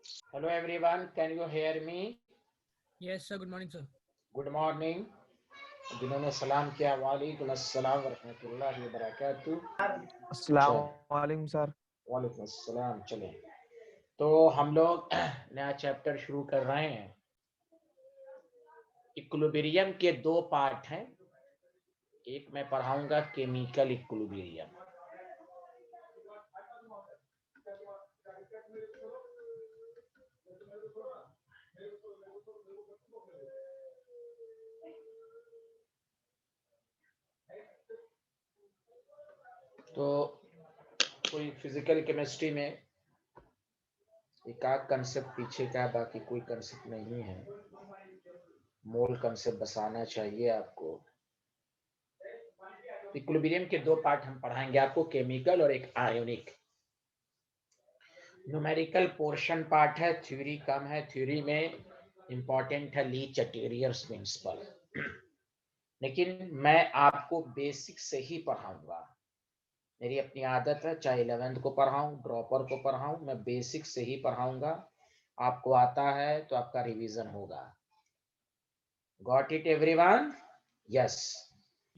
Hello everyone, can you hear me? Yes, sir. Good morning, sir. Good morning. जिन्होंने सलाम किया वालेकुम अस्सलाम व रहमतुल्लाहि व बरकातुहू। अस्सलाम चल वालेकुम सर। वालेकुम अस्सलाम। चलें तो हम लोग नया चैप्टर शुरू कर रहे हैं। इक्विलिब्रियम के दो पार्ट हैं। एक मैं पढ़ाऊंगा केमिकल इक्विलिब्रियम। तो कोई फिजिकल केमिस्ट्री में एक आध कंसेप्ट पीछे का, बाकी कोई कंसेप्ट नहीं है। मोल कंसेप्ट बस आना चाहिए आपको। इक्विलिब्रियम के दो पार्ट हम पढ़ाएंगे आपको, केमिकल और एक आयोनिक। न्यूमेरिकल पोर्शन पार्ट है, थ्योरी कम है। थ्योरी में इंपॉर्टेंट है ली चैटेरियर्स प्रिंसिपल, लेकिन मैं आपको बेसिक से ही पढ़ाऊंगा। मेरी अपनी आदत है, चाहे 11th को पढ़ाऊं, ड्रॉपर को पढ़ाऊं, मैं बेसिक से ही पढ़ाऊंगा। आपको आता है तो आपका रिवीजन होगा। Got it everyone? Yes.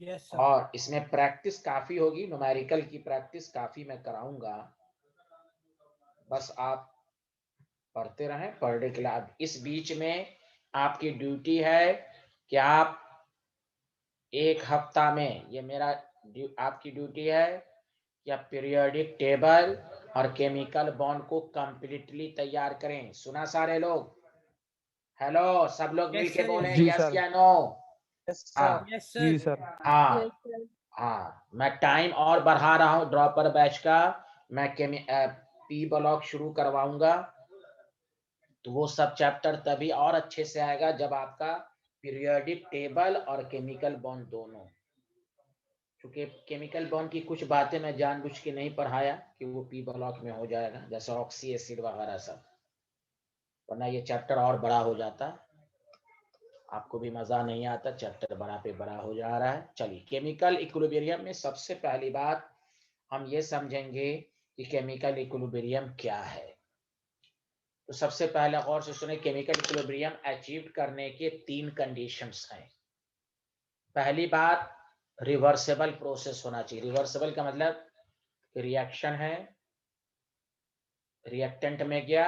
Yes, sir. और इसमें प्रैक्टिस काफी होगी, न्यूमेरिकल की प्रैक्टिस काफी मैं कराऊंगा। बस आप पढ़ते रहें, पढ़ने के लिए। अब इस बीच में आपकी ड्यूटी है कि आप एक हफ्ता में, ये मेरा आपकी ड्यूटी है कि आप पीरियोडिक टेबल और केमिकल बॉन्ड को कंप्लीटली तैयार करें। सुना सारे लोग? हेलो, सब लोग Yes, मिलके sir. बोले Yes, जी sir. Yes sir. या नो? हाँ Yes, जी sir. सर। हाँ हाँ। मैं टाइम और बढ़ा रहा हूँ ड्रॉपर बैच का। मैं पी ब्लॉक शुरू करवाऊंगा, तो वो सब चैप्टर तभी और अच्छे से आएगा जब आपका पीरियोडिक टेबल और केमिकल बॉन्ड दोनों। क्योंकि केमिकल बॉन्ड की कुछ बातें मैं जानबूझ के नहीं पढ़ाया कि वो पी ब्लॉक में हो जाएगा, जैसे ऑक्सी एसिड वगैरह सब, वरना ये चैप्टर और बड़ा हो जाता, आपको भी मजा नहीं आता। चैप्टर बड़ा पे बड़ा हो जा रहा है। चलिए, केमिकल इक्विलिब्रियम में सबसे पहली बात हम ये समझेंगे कि केमिकल इक्विलिब्रियम क्या है। तो सबसे पहले गौर से सुने, केमिकल इक्विलिब्रियम अचीव करने के 3 कंडीशंस हैं। पहली बात, रिवर्सिबल प्रोसेस होना चाहिए। रिवर्सिबल का मतलब रिएक्शन है, रिएक्टेंट में गया,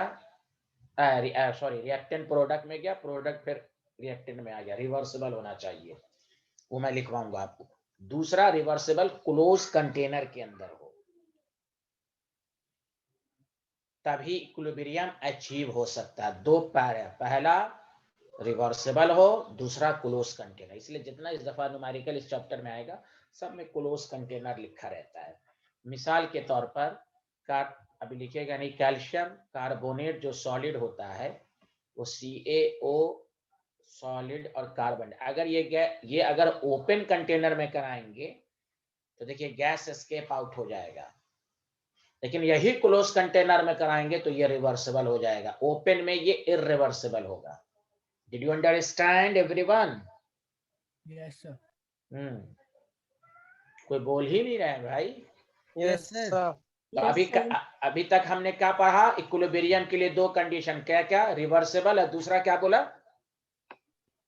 रिएक्टेंट प्रोडक्ट में गया, प्रोडक्ट फिर रिएक्टेंट में आ गया, रिवर्सिबल होना चाहिए। वो मैं लिखवाऊंगा आपको। दूसरा, रिवर्सिबल क्लोज कंटेनर के अंदर हो, तभी इक्विलिब्रियम अचीव हो सकता है। दो पैर है, पहला रिवर्सिबल हो, दूसरा क्लोज कंटेनर। इसलिए जितना इस दफा न्यूमेरिकल इस चैप्टर में आएगा, सब में क्लोज कंटेनर लिखा रहता है। मिसाल के तौर पर अभी लिखेगा नहीं, कैल्शियम कार्बोनेट जो सॉलिड होता है वो CaO सॉलिड और कार्बन, अगर ये अगर ओपन कंटेनर में कराएंगे तो देखिए गैस एस्केप आउट हो जाएगा, लेकिन यही क्लोज कंटेनर में कराएंगे तो ये रिवर्सिबल हो जाएगा। ओपन में ये इरिवर्सिबल होगा। Did you understand everyone? Yes, sir. कोई बोल ही नहीं रहे हैं भाई। Yes, sir. तो अभी तक हमने क्या पढ़ा? इक्विलिब्रियम के लिए दो कंडीशन, क्या क्या? रिवर्सिबल है, दूसरा क्या बोला?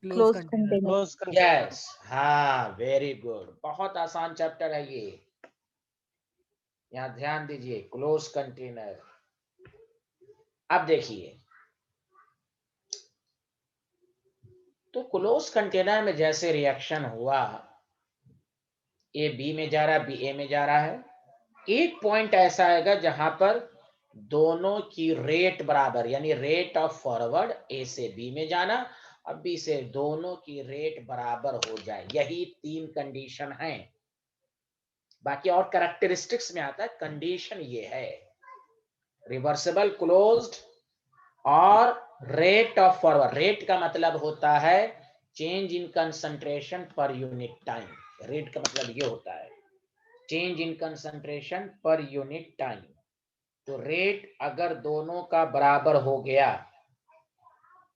Close container. यस, हाँ, वेरी गुड। बहुत आसान चैप्टर है ये, यहाँ ध्यान दीजिए। Close container. अब देखिए, तो क्लोज कंटेनर में जैसे रिएक्शन हुआ, ए बी में जा रहा है, बी ए में जा रहा है, एक पॉइंट ऐसा आएगा जहां पर दोनों की रेट बराबर, यानी रेट ऑफ फॉरवर्ड ए से बी में जाना और बी से, दोनों की रेट बराबर हो जाए। यही 3 कंडीशन हैं। बाकी और कैरेक्टरिस्टिक्स में आता है, कंडीशन ये है रिवर्सिबल, क्लोज्ड और रेट ऑफ फॉरवर्ड। रेट का मतलब होता है change in concentration per unit time. Rate का मतलब ये होता है change in concentration per unit time. तो रेट अगर दोनों का बराबर हो गया,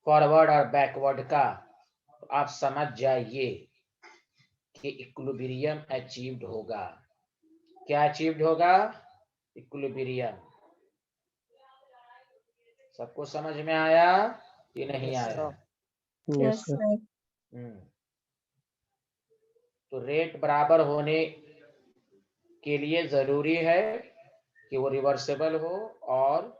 फॉरवर्ड और बैकवर्ड का, तो आप समझ जाइए कि इक्विलिब्रियम अचीव्ड होगा। क्या अचीव्ड होगा? इक्विलिब्रियम। सबको समझ में आया कि नहीं Yes, आया? Yes, sir. तो रेट बराबर होने के लिए जरूरी है कि वो रिवर्सेबल हो और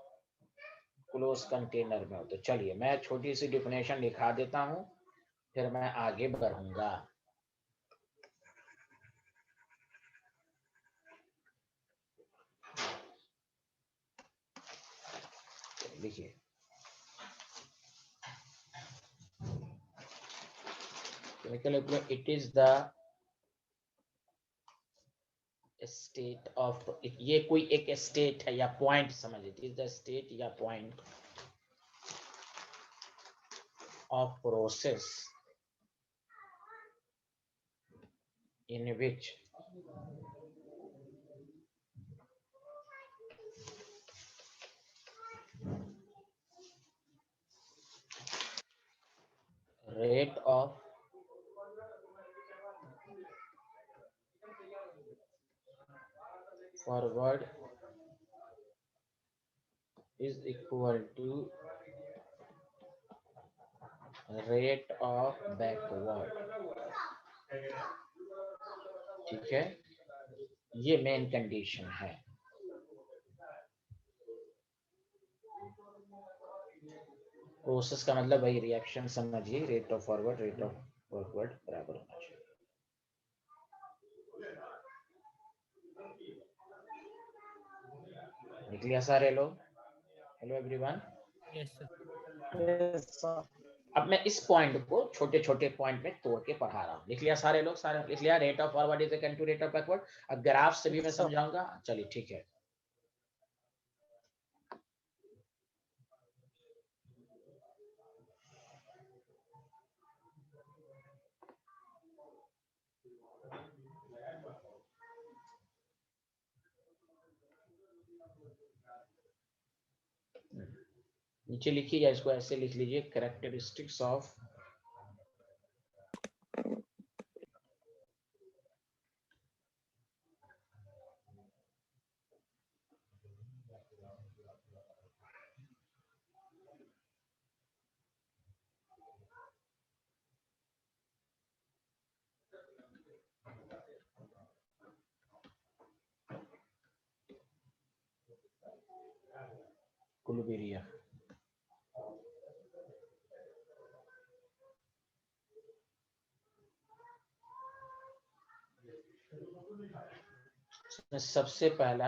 क्लोज कंटेनर में हो। तो चलिए मैं छोटी सी डिफिनेशन लिखा देता हूं, फिर मैं आगे बढ़ूंगा। लिखिए, it is the state of, ये कोई एक स्टेट है या पॉइंट समझ लीजिए, द स्टेट या point of process in which rate of forward is equal to rate of backward। ठीक है, ये मेन कंडीशन है। प्रोसेस का मतलब वही रिएक्शन समझिए, rate of forward rate of backward बराबर होना चाहिए। लिख लिया सारे लोग? Hello everyone. yes, sir. Yes, sir. अब मैं इस पॉइंट को छोटे छोटे पॉइंट में तोड़ के पढ़ा रहा हूँ। लिख लिया सारे लोग? सारे लिख लिया? Rate of forward is equal to rate of backward. अब ग्राफ से भी मैं समझाऊंगा। चलिए ठीक है। नीचे लिखिए या इसको ऐसे लिख लीजिए, कैरेक्टरिस्टिक्स ऑफ कुलबेरिया। सबसे पहला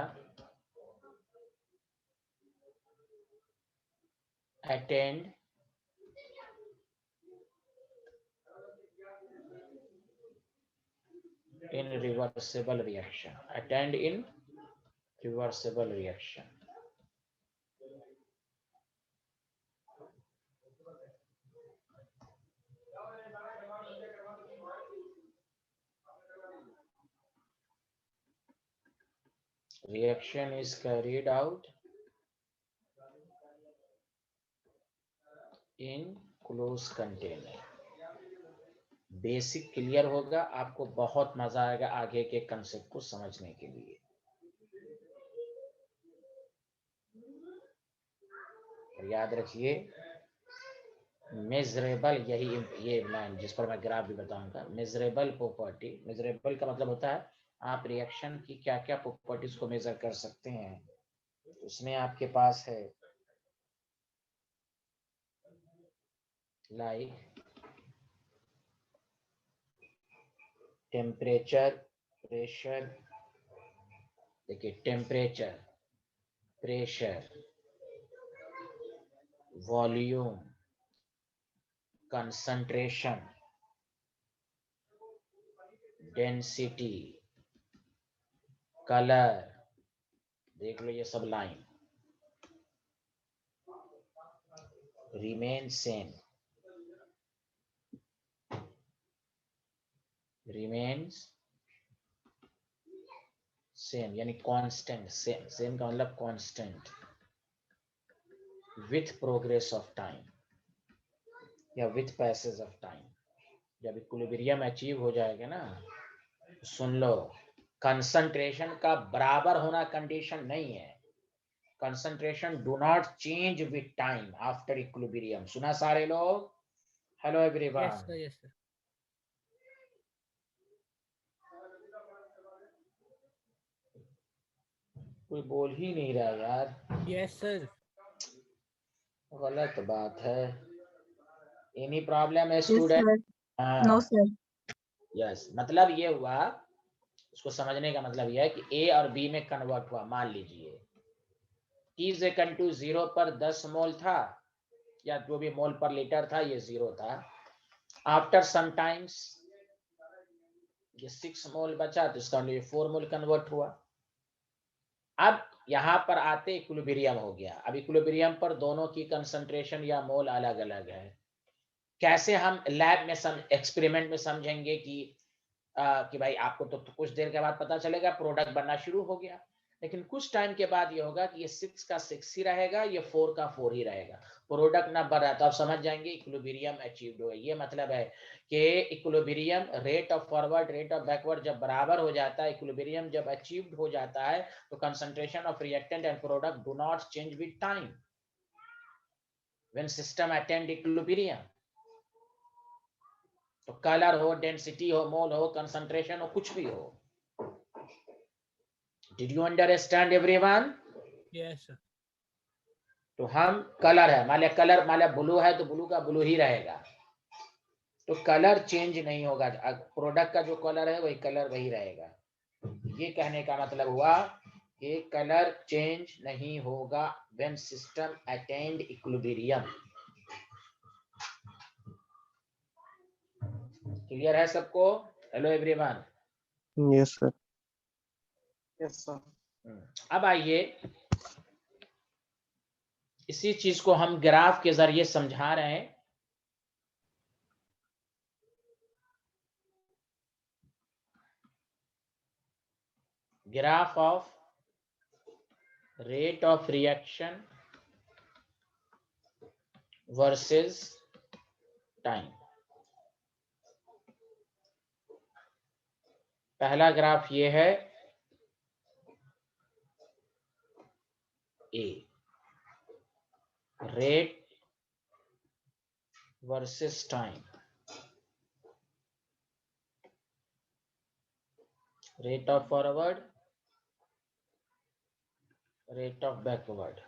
attend in reversible reaction, attend in reversible reaction। reaction is carried out in closed container। Basic clear होगा, आपको बहुत मजा आएगा आगे के कंसेप्ट को समझने के लिए। और याद रखिए, मेजरेबल, यही ये लाइन जिस पर मैं ग्राफ भी बताऊंगा। मेजरेबल प्रॉपर्टी, मेजरेबल का मतलब होता है आप रिएक्शन की क्या क्या प्रॉपर्टीज को मेजर कर सकते हैं। उसमें आपके पास है लाइक टेम्परेचर, प्रेशर। देखिए, temperature, pressure, volume, concentration, density, colour. देख लो ये सब line remain same, remains same यानी कांस्टेंट। सेम, सेम का मतलब constant with progress of time या विथ पैसेज ऑफ टाइम। जब इक्विलिब्रियम अचीव हो जाएगा ना, सुन लो, कंसंट्रेशन का बराबर होना कंडीशन नहीं है। concentration do not change with time after equilibrium. सुना सारे लोग? Hello everyone. Yes, sir. Yes, sir. कोई बोल ही नहीं रहा यार, Yes, sir. गलत बात है। एनी प्रॉब्लम है Yes, student? sir. No, sir. Yes, मतलब ये हुआ, उसको समझने का मतलब यह है कि ए और बी में कन्वर्ट हुआ। मान लीजिए T 0 पर 10 मोल था, या जो भी मोल पर लीटर था ये 0 था। आफ्टर सम टाइम्स ये 6 मोल बचा, तो इसका मतलब 4 मोल कन्वर्ट हुआ। अब यहां पर आते इक्विलिब्रियम हो गया। अब इक्विलिब्रियम पर दोनों की कंसंट्रेशन या मोल अलग अलग है। कैसे हम लैब में एक्सपेरिमेंट में समझेंगे कि भाई आपको तो कुछ देर के बाद पता चलेगा प्रोडक्ट बनना शुरू हो गया, लेकिन कुछ टाइम के बाद ये होगा कि ये 6 का 6 ही रहेगा, ये 4 का 4 ही रहेगा, प्रोडक्ट ना बढ़ रहा। तो आप समझ जाएंगे इक्विलिब्रियम अचीव्ड हुआ। ये मतलब है कि equilibrium, rate of forward, rate of backward जब बराबर हो जाता है, इक्विलिब्रियम जब अचीव्ड हो जाता है, तो concentration of reactant and product do not change with time when system attend equilibrium. तो कलर हो, डेंसिटी हो, मोल हो, कंसंट्रेशन हो, कुछ भी हो। Did you understand everyone? Yes, sir. तो हम कलर है, मान लिया ब्लू है तो ब्लू का ब्लू ही रहेगा, तो कलर चेंज नहीं होगा। प्रोडक्ट का जो कलर है वही कलर वही रहेगा। ये कहने का मतलब हुआ कि कलर चेंज नहीं होगा when system attend equilibrium. Clear है सबको? Hello everyone. Yes, sir. Yes, sir. अब आइए इसी चीज को हम ग्राफ के जरिए समझा रहे हैं। Graph of rate of reaction versus time। पहला ग्राफ ये है A, rate versus time, rate of forward, rate of backward।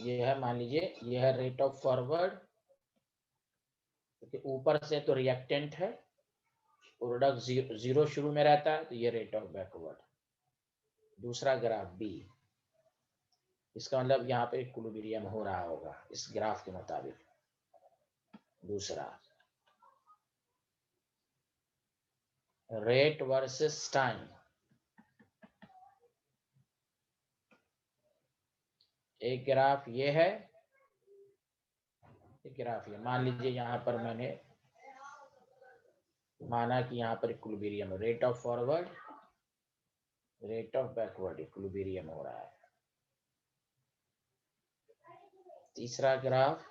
ये है, मान लीजिए ये है रेट ऑफ फॉरवर्ड, क्योंकि ऊपर से तो रिएक्टेंट है, प्रोडक्ट जीरो शुरू में रहता है, तो ये रेट ऑफ बैकवर्ड। दूसरा ग्राफ बी, इसका मतलब यहाँ पे इक्विलिब्रियम हो रहा होगा इस ग्राफ के मुताबिक। दूसरा रेट वर्सेस टाइम, एक ग्राफ ये है, एक ग्राफ ये। मान लीजिए यहाँ पर मैंने माना कि यहाँ पर equilibrium, rate of forward, rate of backward, equilibrium हो रहा है। तीसरा graph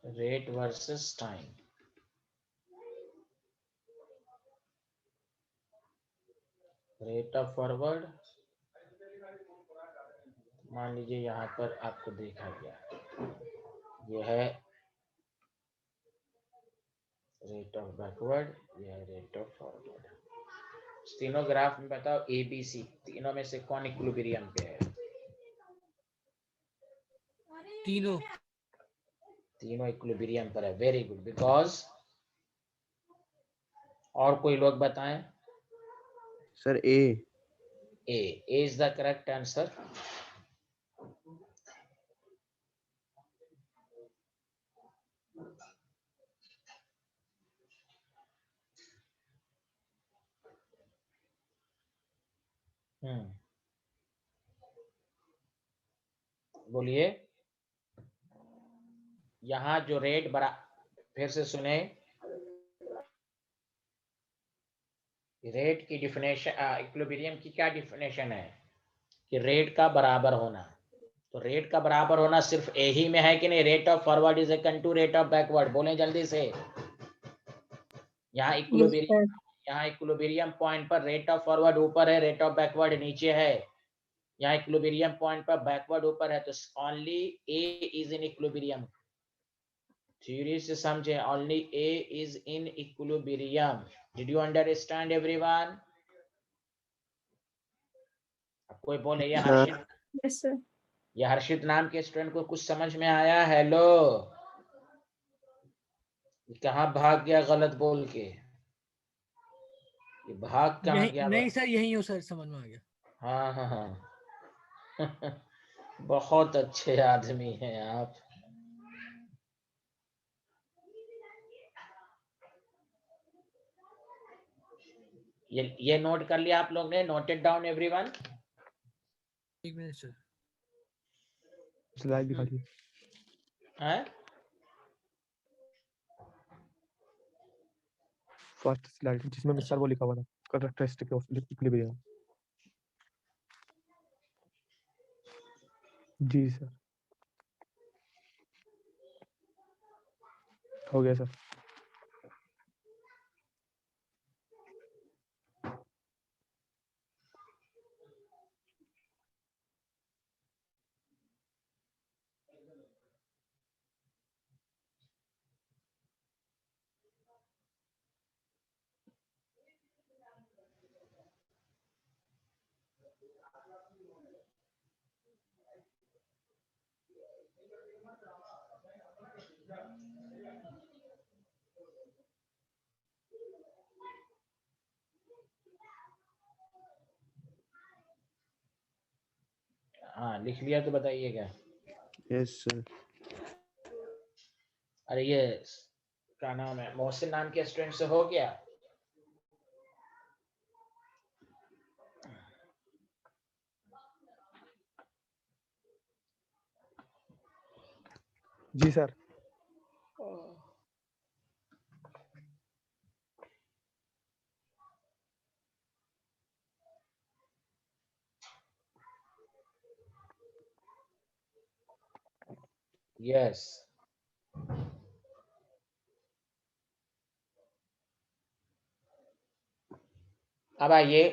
rate versus time, rate of forward, मान लीजिए यहाँ पर आपको देखा गया, यह है रेट ऑफ बैकवर्ड, यह है रेट ऑफ फॉरवर्ड। तीनों ग्राफ में बताओ ए बी सी, तीनों में से कौन इक्विलिब्रियम पे है? तीनों तीनों इक्विलिब्रियम पर है। वेरी गुड, बिकॉज और कोई लोग बताएं? Sir, A. A is the correct answer। बोलिए। यहाँ जो रेट बड़ा, फिर से सुने, रेट की डिफिनेशन, इक्विलिब्रियम की क्या डिफिनेशन है कि रेट का बराबर होना। तो रेट का बराबर होना सिर्फ ए ही में है कि नहीं? Rate of forward is equal to rate of backward. बोलें जल्दी से। यहाँ Yes, इक्विलिब्रियम, sir. यहाँ इक्विलिब्रियम पॉइंट पर रेट ऑफ फॉरवर्ड ऊपर है, रेट ऑफ बैकवर्ड नीचे है। यहाँ इक्विलिब्रियम पॉइंट पर बैकवर्ड ऊपर है, तो only A is in equilibrium. Theory से समझे, only A is in equilibrium. Did you understand everyone? कोई बोले ये सर हर्षित, Yes, sir. ये हर्षित नाम के स्टूडेंट को कुछ समझ में आया? हेलो, कहाँ भाग गया गलत बोल के? ये भाग कहाँ यही गया? नहीं सर, यही हूँ सर, समझ में आ गया। हाँ हाँ हाँ बहुत अच्छे आदमी हैं आप। ये नोट कर लिया आप लोग ने? Noted down everyone? एक मिनट सर। स्लाइड दिखा दी। हैं? फर्स्ट स्लाइड जिसमें मिस्टर वो लिखा हुआ था, कैरेक्टरिस्टिक ऑफ इक्विलिब्रियम। जी सर, हो गया सर। हाँ लिख लिया तो बताइएगा। Yes sir. अरे ये क्या नाम है, मोहसिन नाम के स्टूडेंट से हो गया? जी सर। यस। अब आइए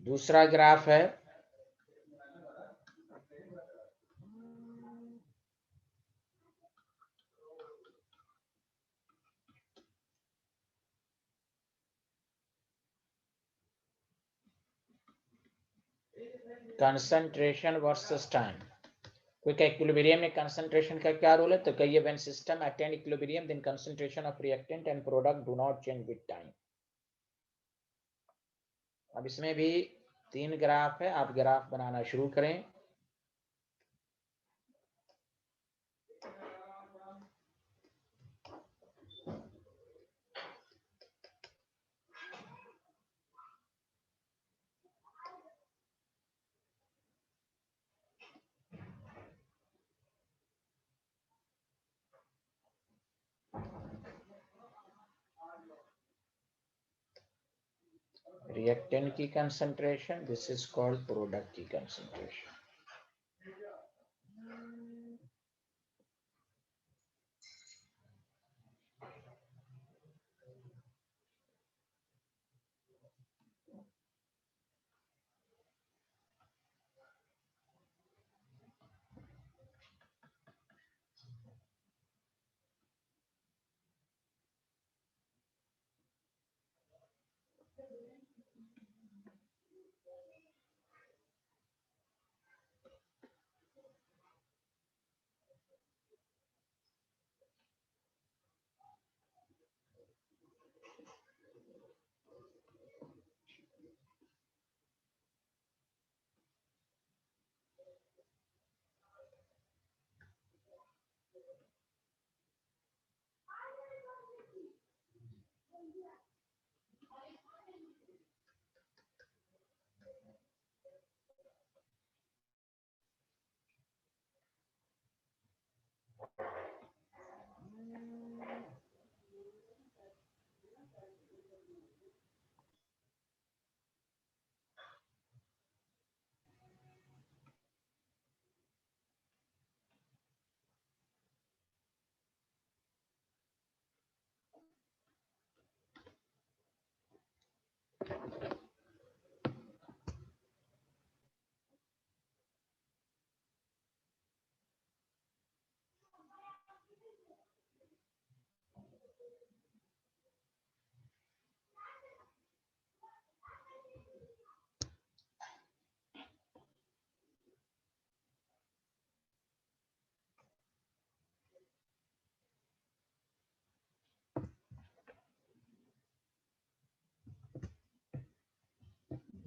दूसरा ग्राफ है। Concentration versus time. क्योंकि इक्विलिब्रियम में कंसंट्रेशन का क्या रोल है? तो कहिए when system attain equilibrium then concentration of reactant and product do not change with time. अब इसमें भी 3 ग्राफ है, आप ग्राफ बनाना शुरू करें। रिएक्टेंट की concentration, this is called product की कंसंट्रेशन।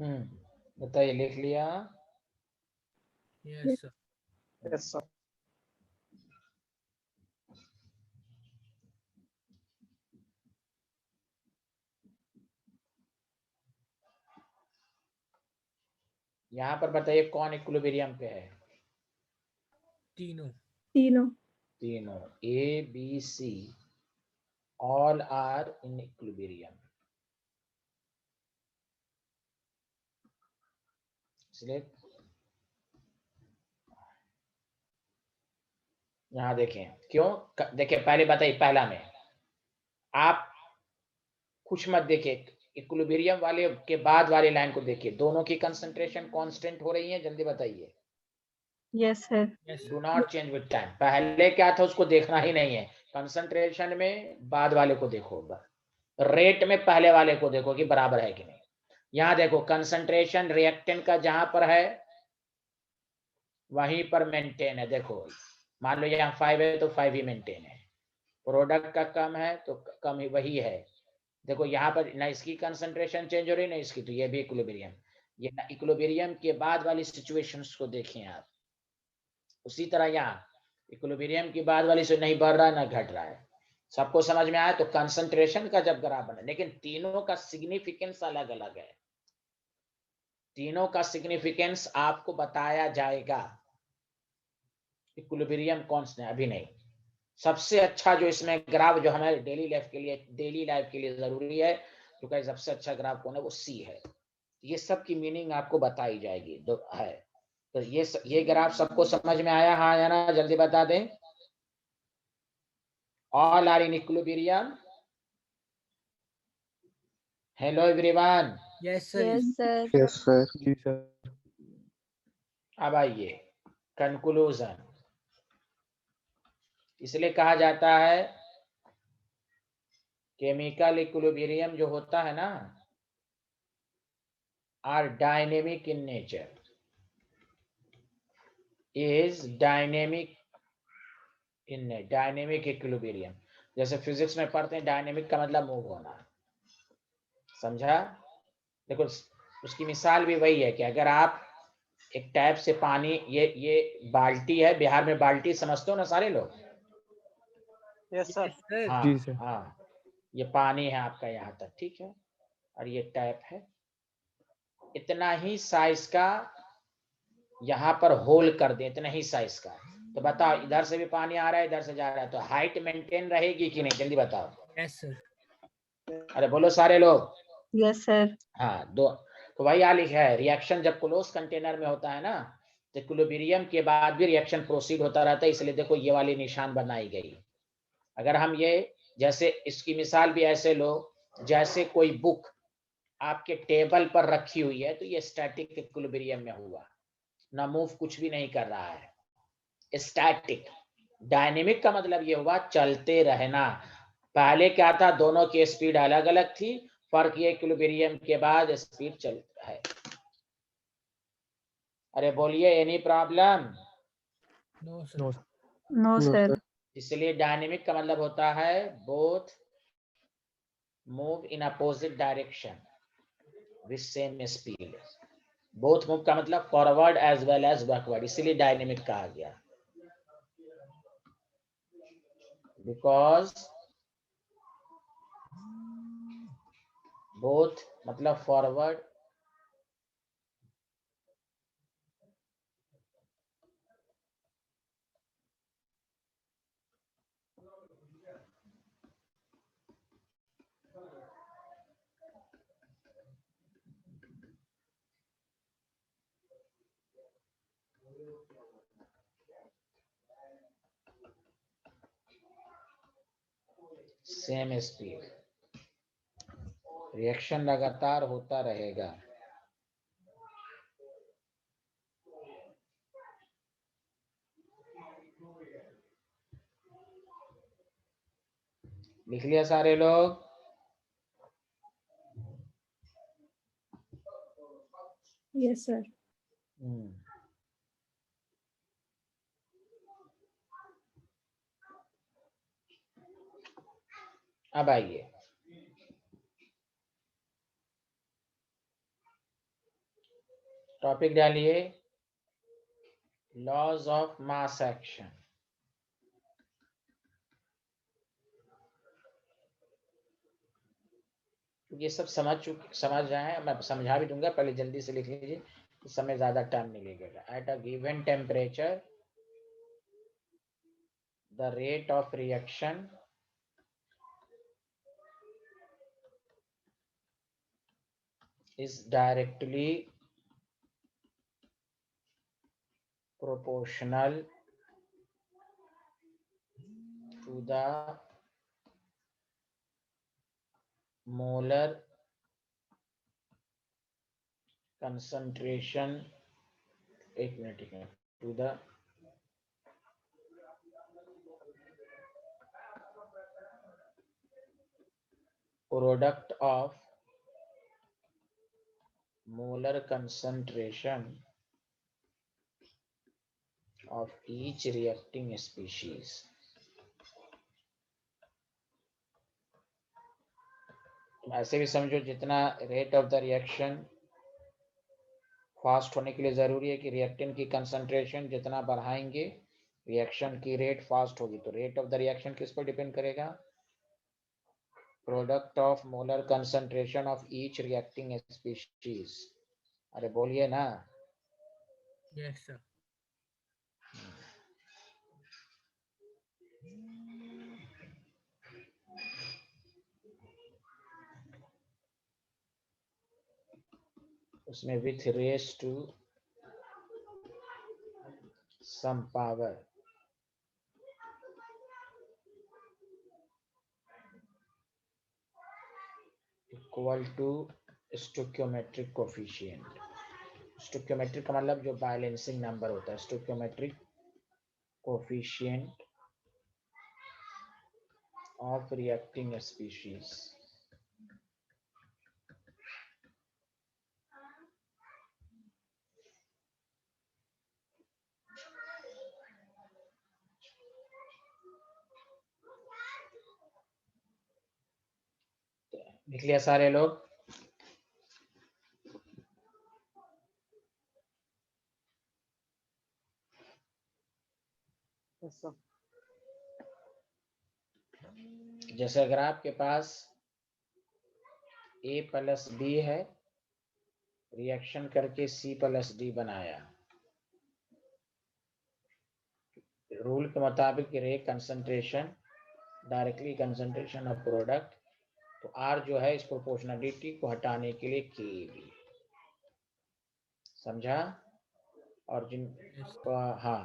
बताइए, लिख लिया। Yes sir. Yes, sir. यहाँ पर बताइए कौन इक्विलिब्रियम पे है? तीनों। तीनों। तीनों, A B C, all are in equilibrium. इसलिए यहाँ देखें क्यों, देखिए पहले बताइए, पहला में आप कुछ मत देखिए, इक्विलिब्रियम वाले के बाद वाली लाइन को देखिए, दोनों की कंसंट्रेशन कांस्टेंट हो रही है, जल्दी बताइए। Yes sir. Yes do not change with time. पहले क्या था उसको देखना ही नहीं है, कंसंट्रेशन में बाद वाले को देखो, रेट में पहले वाले को देखो कि बराबर है कि नहीं। यहाँ देखो कंसंट्रेशन रिएक्टेंट का जहां पर है वहीं पर मेंटेन है। देखो मान लो यहाँ 5 है तो 5 ही मेंटेन है, प्रोडक्ट का कम है तो कम ही वही है। देखो यहाँ पर ना इसकी कंसंट्रेशन चेंज हो रही ना इसकी, तो ये भी इक्विलिब्रियम। ये ना इक्विलिब्रियम के बाद वाली सिचुएशंस को देखें आप। उसी तरह यहाँ इक्विलिब्रियम की बाद वाली से नहीं बढ़ रहा है ना घट रहा है। सबको समझ में आया? तो कंसंट्रेशन का जब ग्राफ बना, लेकिन तीनों का सिग्निफिकेंस अलग अलग है। तीनों का सिग्निफिकेंस आपको बताया जाएगा, इक्विलिब्रियम कांस्टेंट अभी नहीं। सबसे अच्छा जो इसमें ग्राफ जो हमारे डेली लाइफ के लिए जरूरी है, क्योंकि सबसे अच्छा ग्राफ कौन है, वो सी है। ये सब की मीनिंग आपको बताई जाएगी है। तो ये ग्राफ सबको समझ में आया? हाँ या ना, जल्दी बता दें। All are in equilibrium. Hello everyone. Yes sir. Yes sir. Yes, sir. जी सर। अब आइए कंक्लूजन। इसलिए कहा जाता है केमिकल इक्विलिब्रियम जो होता है ना, are dynamic in nature, is dynamic in dynamic equilibrium. जैसे फिजिक्स में पढ़ते हैं, डायनेमिक का मतलब मूव होना, समझा? देखो उसकी मिसाल भी वही है कि अगर आप एक टैप से पानी, ये बाल्टी है, बिहार में बाल्टी समझते हो ना सारे लोग? Yes, sir. सर। हाँ जी सर। हाँ, ये पानी है आपका यहाँ तक, ठीक है, और ये टैप है। इतना ही साइज का यहाँ पर होल कर दे, इतना ही साइज का, तो बताओ इधर से भी पानी आ रहा है, इधर से जा रहा है, तो हाइट मेंटेन रहेगी कि नहीं, जल्दी बताओ। Yes sir. अरे बोलो सारे लोग। Yes sir. हाँ, दो। तो वही यहाँ लिखा है, रिएक्शन जब क्लोज कंटेनर में होता है ना, तो इक्विलिब्रियम के बाद भी रिएक्शन प्रोसीड होता रहता है। इसलिए देखो ये वाली निशान बनाई गई। अगर हम ये, जैसे इसकी मिसाल भी ऐसे लो, जैसे कोई बुक आपके टेबल पर रखी हुई है, तो ये स्टैटिक इक्विलिब्रियम में हुआ ना, मूव कुछ भी नहीं कर रहा है, स्टैटिक। डायनेमिक का मतलब ये हुआ चलते रहना। पहले क्या था, दोनों की स्पीड अलग अलग थी, फर्क ये इक्विलिब्रियम के बाद स्पीड चल है। अरे बोलिए, any problem? No sir. No no sir. इसलिए डायनेमिक का मतलब होता है both move in opposite direction with same speed. Both move का मतलब forward as well as backward, इसलिए डायनेमिक कहा गया। बिकॉज बोथ मतलब फॉरवर्ड सेम स्पीड, रिएक्शन लगातार होता रहेगा। लिख लिया सारे लोग? Yes sir. अब आइए, टॉपिक डालिए लॉज ऑफ मास एक्शन। ये सब समझ रहे हैं, मैं समझा भी दूंगा, पहले जल्दी से लिख लीजिए, इस समय ज्यादा टाइम नहीं लगेगा। At a given temperature the rate of reaction is directly proportional to the molar concentration, एक minute, to the product of molar concentration of each reacting species। ऐसे भी समझो, जितना rate of the reaction fast होने के लिए जरूरी है कि रिएक्टेंट की कंसंट्रेशन जितना बढ़ाएंगे रिएक्शन की रेट फास्ट होगी। तो रेट ऑफ द रिएक्शन किस पर डिपेंड करेगा? Product of molar concentration of each reacting species. अरे बोलिए ना। Yes sir. उसमें with raise to some power equal to stoichiometric coefficient. Stoichiometric का मतलब जो बैलेंसिंग नंबर होता है, stoichiometric coefficient of reacting species. लिख लिया सारे लोग? Yes, sir. जैसे अगर आपके पास A प्लस बी है, रिएक्शन करके C प्लस डी बनाया, रूल के मुताबिक rate concentration directly concentration of product, तो R जो है इस प्रोपोर्शनलिटी को हटाने के लिए KB, समझा? और जिन हाँ,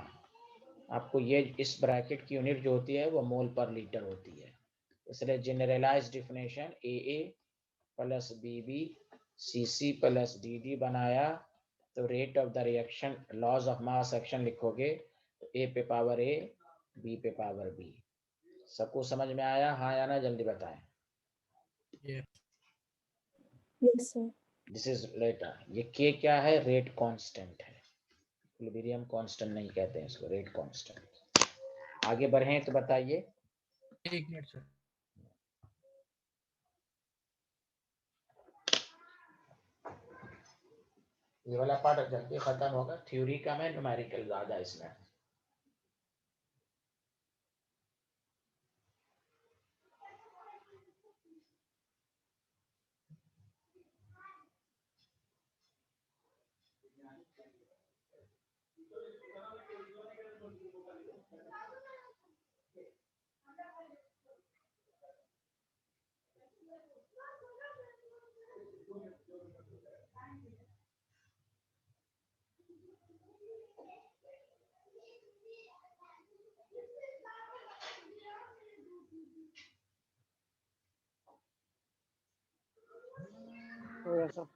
आपको ये इस ब्रैकेट की यूनिट जो होती है वो मोल पर लीटर होती है, इसलिए generalised definition AA plus BB CC plus DD बनाया, तो rate of the reaction laws of mass action लिखोगे तो A पे पावर A, B पे पावर B। सबको समझ में आया? हाँ या ना, जल्दी बताएं। Yes, sir. This is letter. ये K क्या है? रेट कांस्टेंट है, इक्विलिब्रियम कांस्टेंट नहीं कहते हैं इसको, रेट कांस्टेंट। आगे बढ़े तो बताइए। एक मिनट सर। ये वाला पार्ट जल्दी खत्म होगा, थ्योरी का में न्यूमेरिकल ज्यादा इसमें। Oh, yes, sir.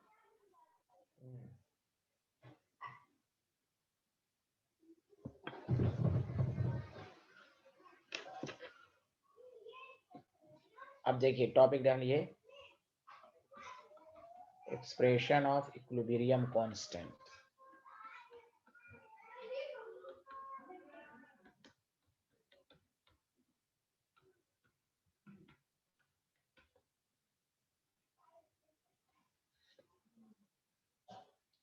अब देखिए टॉपिक डालिए एक्सप्रेशन ऑफ इक्विलिब्रियम कांस्टेंट।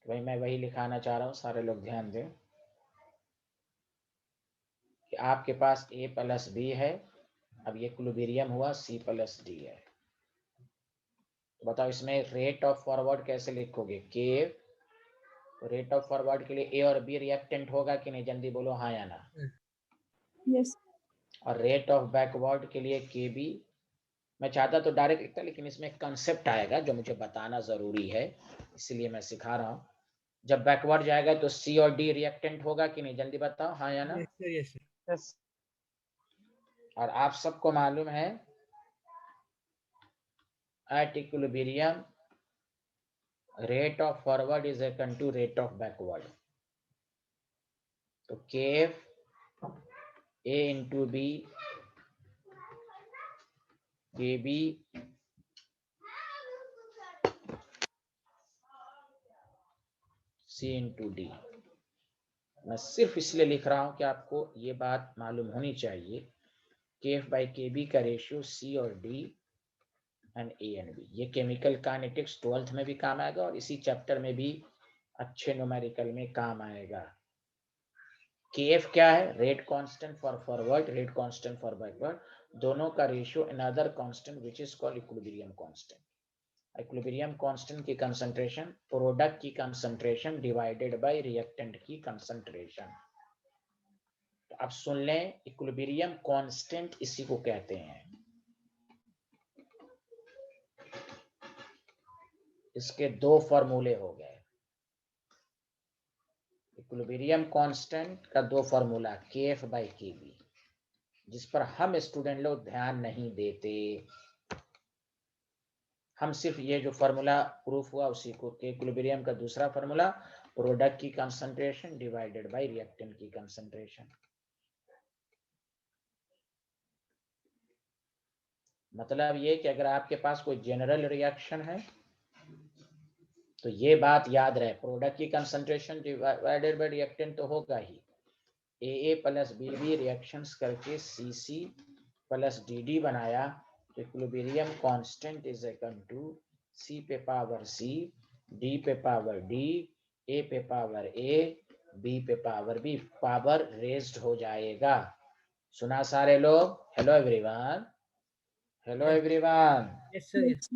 वही मैं वही लिखाना चाह रहा हूँ, सारे लोग ध्यान दें कि आपके पास A प्लस बी है, अब ये इक्विलिब्रियम हुआ C प्लस डी है। तो बताओ इसमें रेट ऑफ फॉरवर्ड कैसे लिखोगे? के रेट ऑफ फॉरवर्ड के लिए A और B रिएक्टेंट होगा कि नहीं, जल्दी बोलो हाँ या ना। Yes. और रेट ऑफ बैकवर्ड के लिए के बी। मैं चाहता तो डायरेक्ट लिखता, लेकिन इसमें एक कंसेप्ट आएगा जो मुझे बताना जरूरी है, इसलिए मैं सिखा रहा हूँ। जब बैकवर्ड जाएगा तो सी और डी रिएक्टेंट होगा कि नहीं, जल्दी बताओ हाँ या ना। Yes, sir. Yes, sir. Yes. और आप सबको मालूम है at equilibrium rate of forward is equal to rate of backward. तो K F A into B K B C into D. मैं सिर्फ इसलिए लिख रहा हूं कि आपको ये बात मालूम होनी चाहिए, K F by K B का रेशियो सी और D and A and B. ये केमिकल काइनेटिक्स 12th में भी काम आएगा और इसी चैप्टर में भी अच्छे न्यूमेरिकल में काम आएगा। के एफ क्या है? Rate constant for forward, rate constant for backward, दोनों का ratio another constant which is called equilibrium constant. Equilibrium constant की कंसंट्रेशन प्रोडक्ट की कंसंट्रेशन डिवाइडेड बाय रिएक्टेंट की कंसंट्रेशन। तो अब सुन लें, इक्विलिब्रियम कांस्टेंट इसी को कहते हैं। इसके दो फॉर्मूले हो गए। इक्विलिब्रियम कांस्टेंट का दो फॉर्मूला, के एफ बाई के बी, जिस पर हम स्टूडेंट लोग ध्यान नहीं देते। हम सिर्फ ये जो फॉर्मूला प्रूफ हुआ उसी को, इक्विलिब्रियम का दूसरा फॉर्मूला प्रोडक्ट की कंसंट्रेशन डिवाइडेड बाय रिएक्टेंट की कंसंट्रेशन। मतलब ये कि अगर आपके पास कोई जनरल रिएक्शन है तो ये बात याद रहे, प्रोडक्ट की कंसंट्रेशन डिवाइडेड बाय रिएक्टेंट तो होगा ही। A plus B B reactions करके C C plus D D बनाया, तो equilibrium constant is equal to C पे पावर सी, डी पे पावर डी, ए पे पावर ए, बी पे पावर बी, पावर रेज्ड हो जाएगा। सुना सारे लोग? Hello everyone, hello Yes. Everyone. Yes, sir. Yes.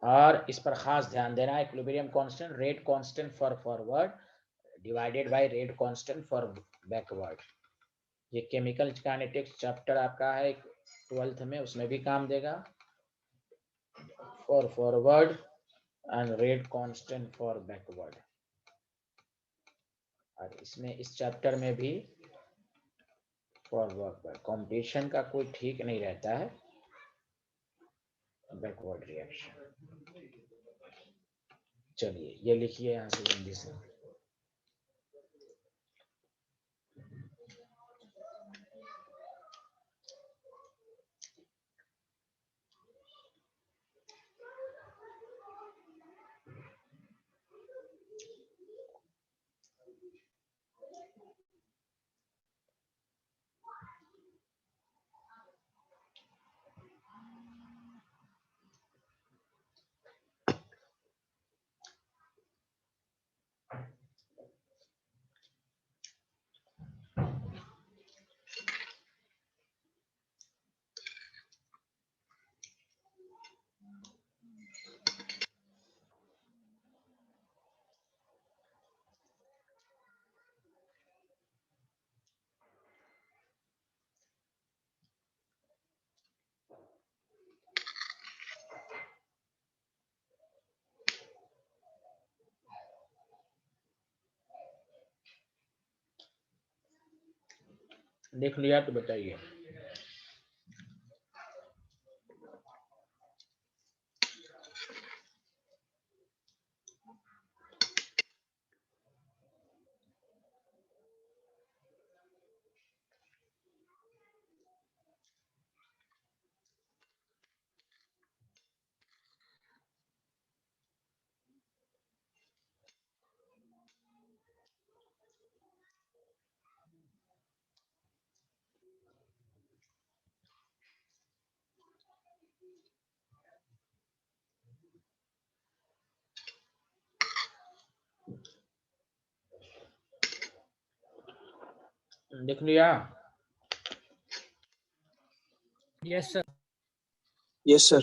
और इस पर खास ध्यान देना, equilibrium constant rate constant for forward divided by rate constant for backward. ये केमिकल काइनेटिक्स चैप्टर आपका है 12th में, उसमें भी काम देगा। For forward and rate constant for backward. और इसमें इस चैप्टर में भी फॉरवर्ड कॉम्पिटिशन का कोई ठीक नहीं रहता है, बैकवर्ड रिएक्शन। चलिए ये लिखिए यहां से जल्दी से। लिख लिया तो बताइए। लिख लिया? Yes, sir. Yes, sir.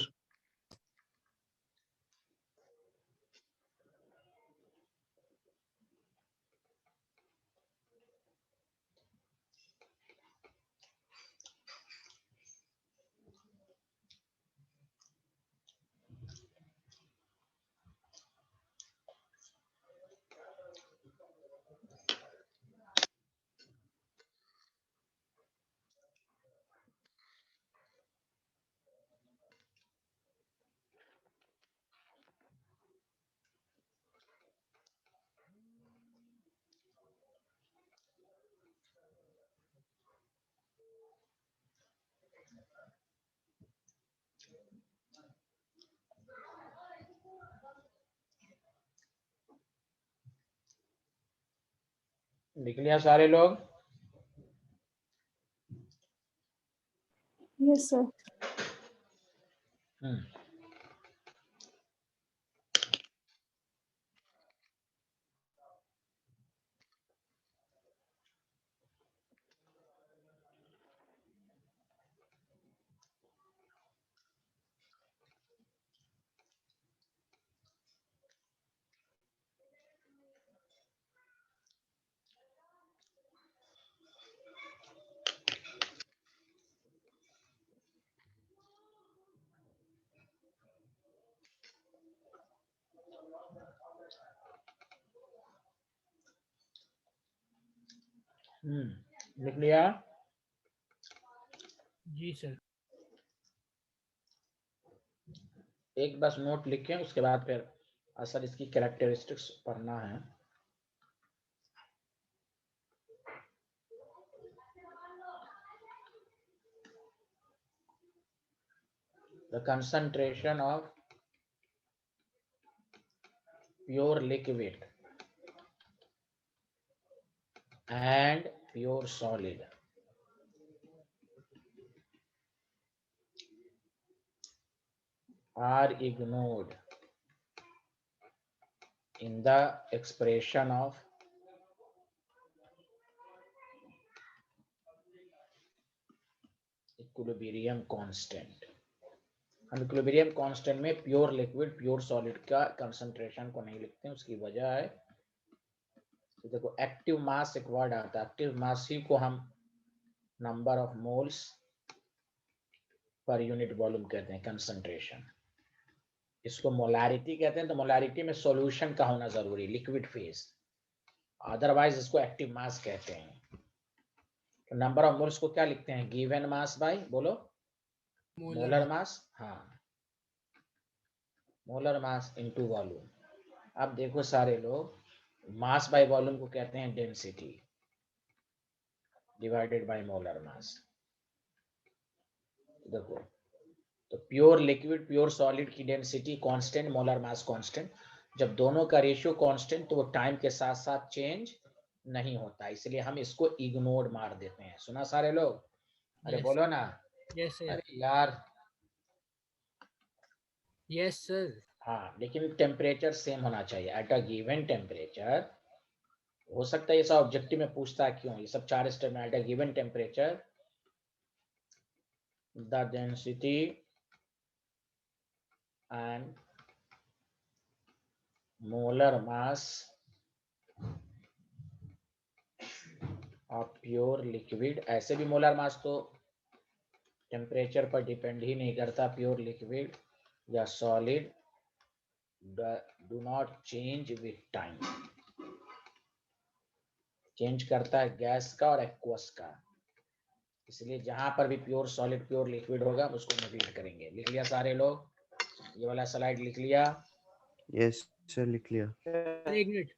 लिख लिया सारे लोग? Yes, sir. हम्म, लिख लिया? जी सर. एक बस नोट लिखें, उसके बाद फिर असल इसकी कैरेक्टरिस्टिक्स पढ़ना है। The concentration of pure liquid and pure solid are ignored in the expression of equilibrium constant। हम इक्विलिब्रियम कांस्टेंट में प्योर लिक्विड प्योर सॉलिड का कंसंट्रेशन को नहीं लिखते हैं। उसकी वजह है, तो देखो एक्टिव मास एक वर्ड आता है, एक्टिव मास ही को हम number of moles per unit volume कहते हैं, कंसंट्रेशन। इसको मोलारिटी कहते हैं, तो मोलारिटी में सॉल्यूशन का होना जरूरी, लिक्विड फेज, अदरवाइज इसको एक्टिव मास कहते हैं। तो नंबर ऑफ मोल्स को क्या लिखते हैं? गिवन मास बाय, बोलो, मोलर मास। हाँ, मोलर मास इनटू वॉल्यूम। अब देखो सारे लोग, मास बाय वॉल्यूम को कहते हैं density divided by molar mass. देखो, तो प्योर लिक्विड प्योर सॉलिड की density constant, molar mass constant. जब दोनों का रेशियो कांस्टेंट तो वो टाइम के साथ साथ चेंज नहीं होता, इसलिए हम इसको इग्नोर मार देते हैं। सुना सारे लोग? अरे Yes. बोलो ना। Yes, sir. अरे यार, Yes, sir. हाँ, लेकिन टेम्परेचर सेम होना चाहिए एट अ गिवन टेम्परेचर। हो सकता है ये सब ऑब्जेक्टिव में पूछता है, क्यों ये सब 4 स्टेप में। At a given temperature the density and molar mass of pure liquid. ऐसे भी मोलर मास तो टेम्परेचर पर डिपेंड ही नहीं करता, प्योर लिक्विड या solid do not change with time. Change करता है गैस का और एक्वस का, इसलिए जहां पर भी प्योर सॉलिड प्योर लिक्विड होगा उसको नेगलेक्ट करेंगे। लिख लिया सारे लोग? ये वाला स्लाइड लिख लिया? Yes, sir. लिख लिया. Sir, एक मिनट.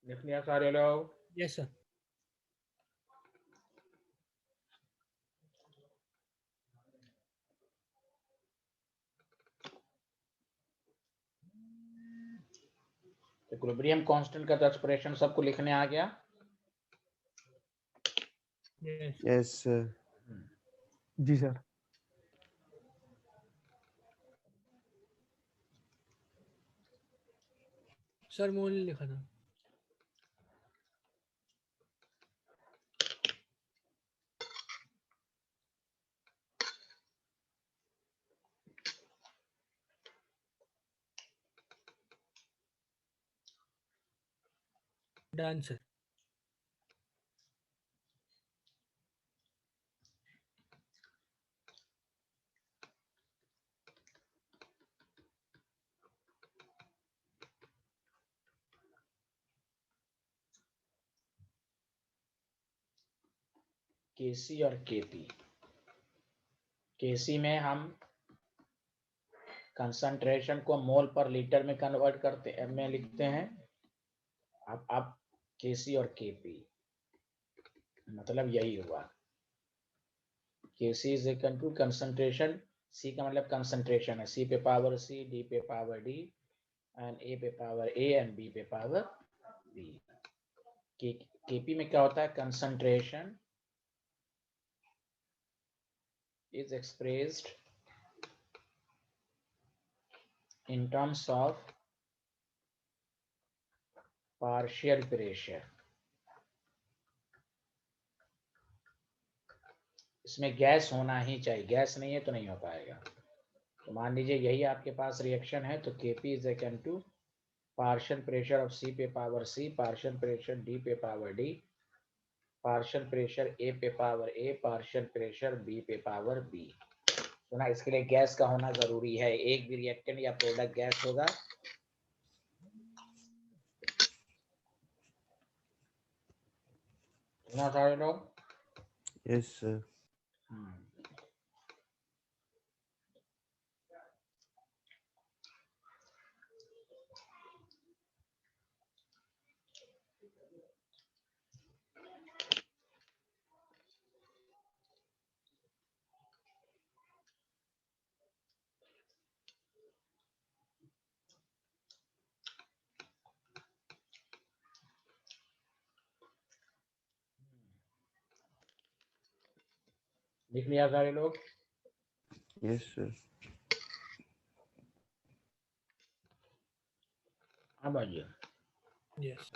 लिख लिया सारे लोग? Yes, sir. इक्विलिब्रियम कांस्टेंट का एक्सप्रेशन सबको लिखने आ गया? Yes. Yes, sir. जी सर. सर मोहन ने लिखा था. Done, sir. केसी और केपी. केसी में हम कंसंट्रेशन को मोल पर लीटर में कन्वर्ट करते एम में लिखते हैं. अब केसी और केपी मतलब यही हुआ. केसी इज इक्वल टू कंसंट्रेशन. सी का मतलब कंसंट्रेशन है. सी पे पावर सी, डी पे पावर डी, एंड ए पे पावर ए, एंड बी पे पावर बी. केपी में क्या होता है? Concentration is expressed in terms of partial pressure. इसमें गैस होना ही चाहिए. गैस नहीं है तो नहीं हो पाएगा. तो मान लीजिए यही आपके पास रिएक्शन है, तो Kp is equal to partial pressure of C पे power C, partial pressure D पे power D, partial pressure A पे power A, partial pressure B पे पावर B. तो ना इसके लिए गैस का होना जरूरी है. एक भी रिएक्टेंट या प्रोडक्ट गैस होगा ना सारे लोग? Yes, sir. लिख लिया सारे लोग? Yes, sir. अब आइए. Yes.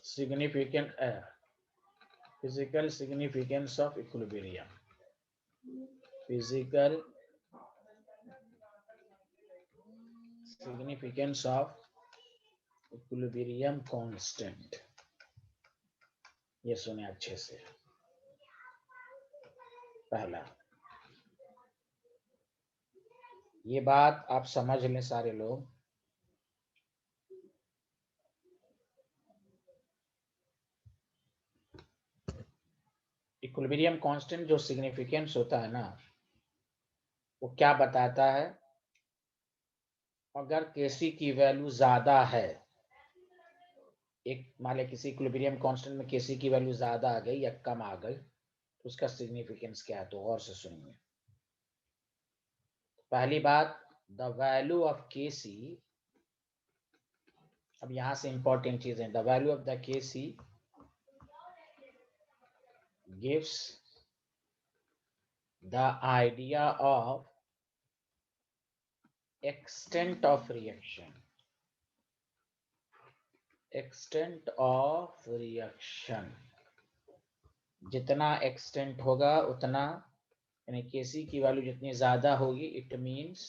Significant physical significance of equilibrium. Physical significance of equilibrium constant. ये सुने अच्छे से. पहला ये बात आप समझ लें सारे लोग. इक्विलिब्रियम कांस्टेंट जो सिग्निफिकेंस होता है ना, वो क्या बताता है? अगर केसी की वैल्यू ज्यादा है, एक मान लिया किसी इक्विलिब्रियम कांस्टेंट में केसी की वैल्यू ज्यादा आ गई या कम आ गई, तो उसका सिग्निफिकेंस क्या है? तो और से सुनिए. पहली बात, द वैल्यू ऑफ केसी. अब यहां से इंपॉर्टेंट चीज है. The value of the K C gives the idea of extent of reaction. Extent of reaction. जितना एक्सटेंट होगा उतना, यानी केसी की वैल्यू जितनी ज्यादा होगी, it means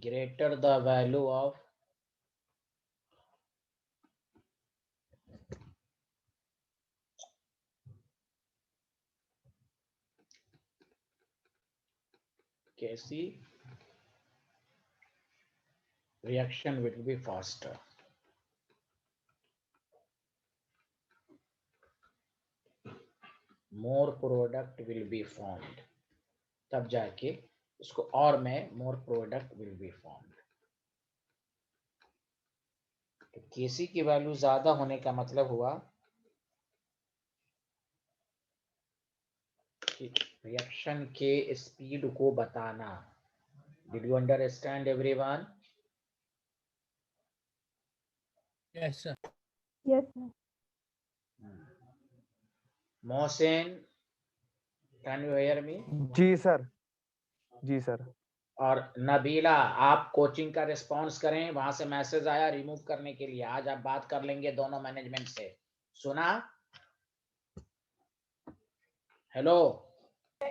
greater the value of K C, reaction will be faster. More product will be formed, तब जाके इसको और में more product will be formed. तो केसी की वैल्यू ज्यादा होने का मतलब हुआ कि रिएक्शन के स्पीड को बताना। Did you understand everyone? Yes, sir. Yes, sir. Mohsin, can you hear me? जी सर, जी सर। और नबीला, आप कोचिंग का रिस्पांस करें, वहां से मैसेज आया रिमूव करने के लिए। आज आप बात कर लेंगे दोनों मैनेजमेंट से, सुना? हेलो, जी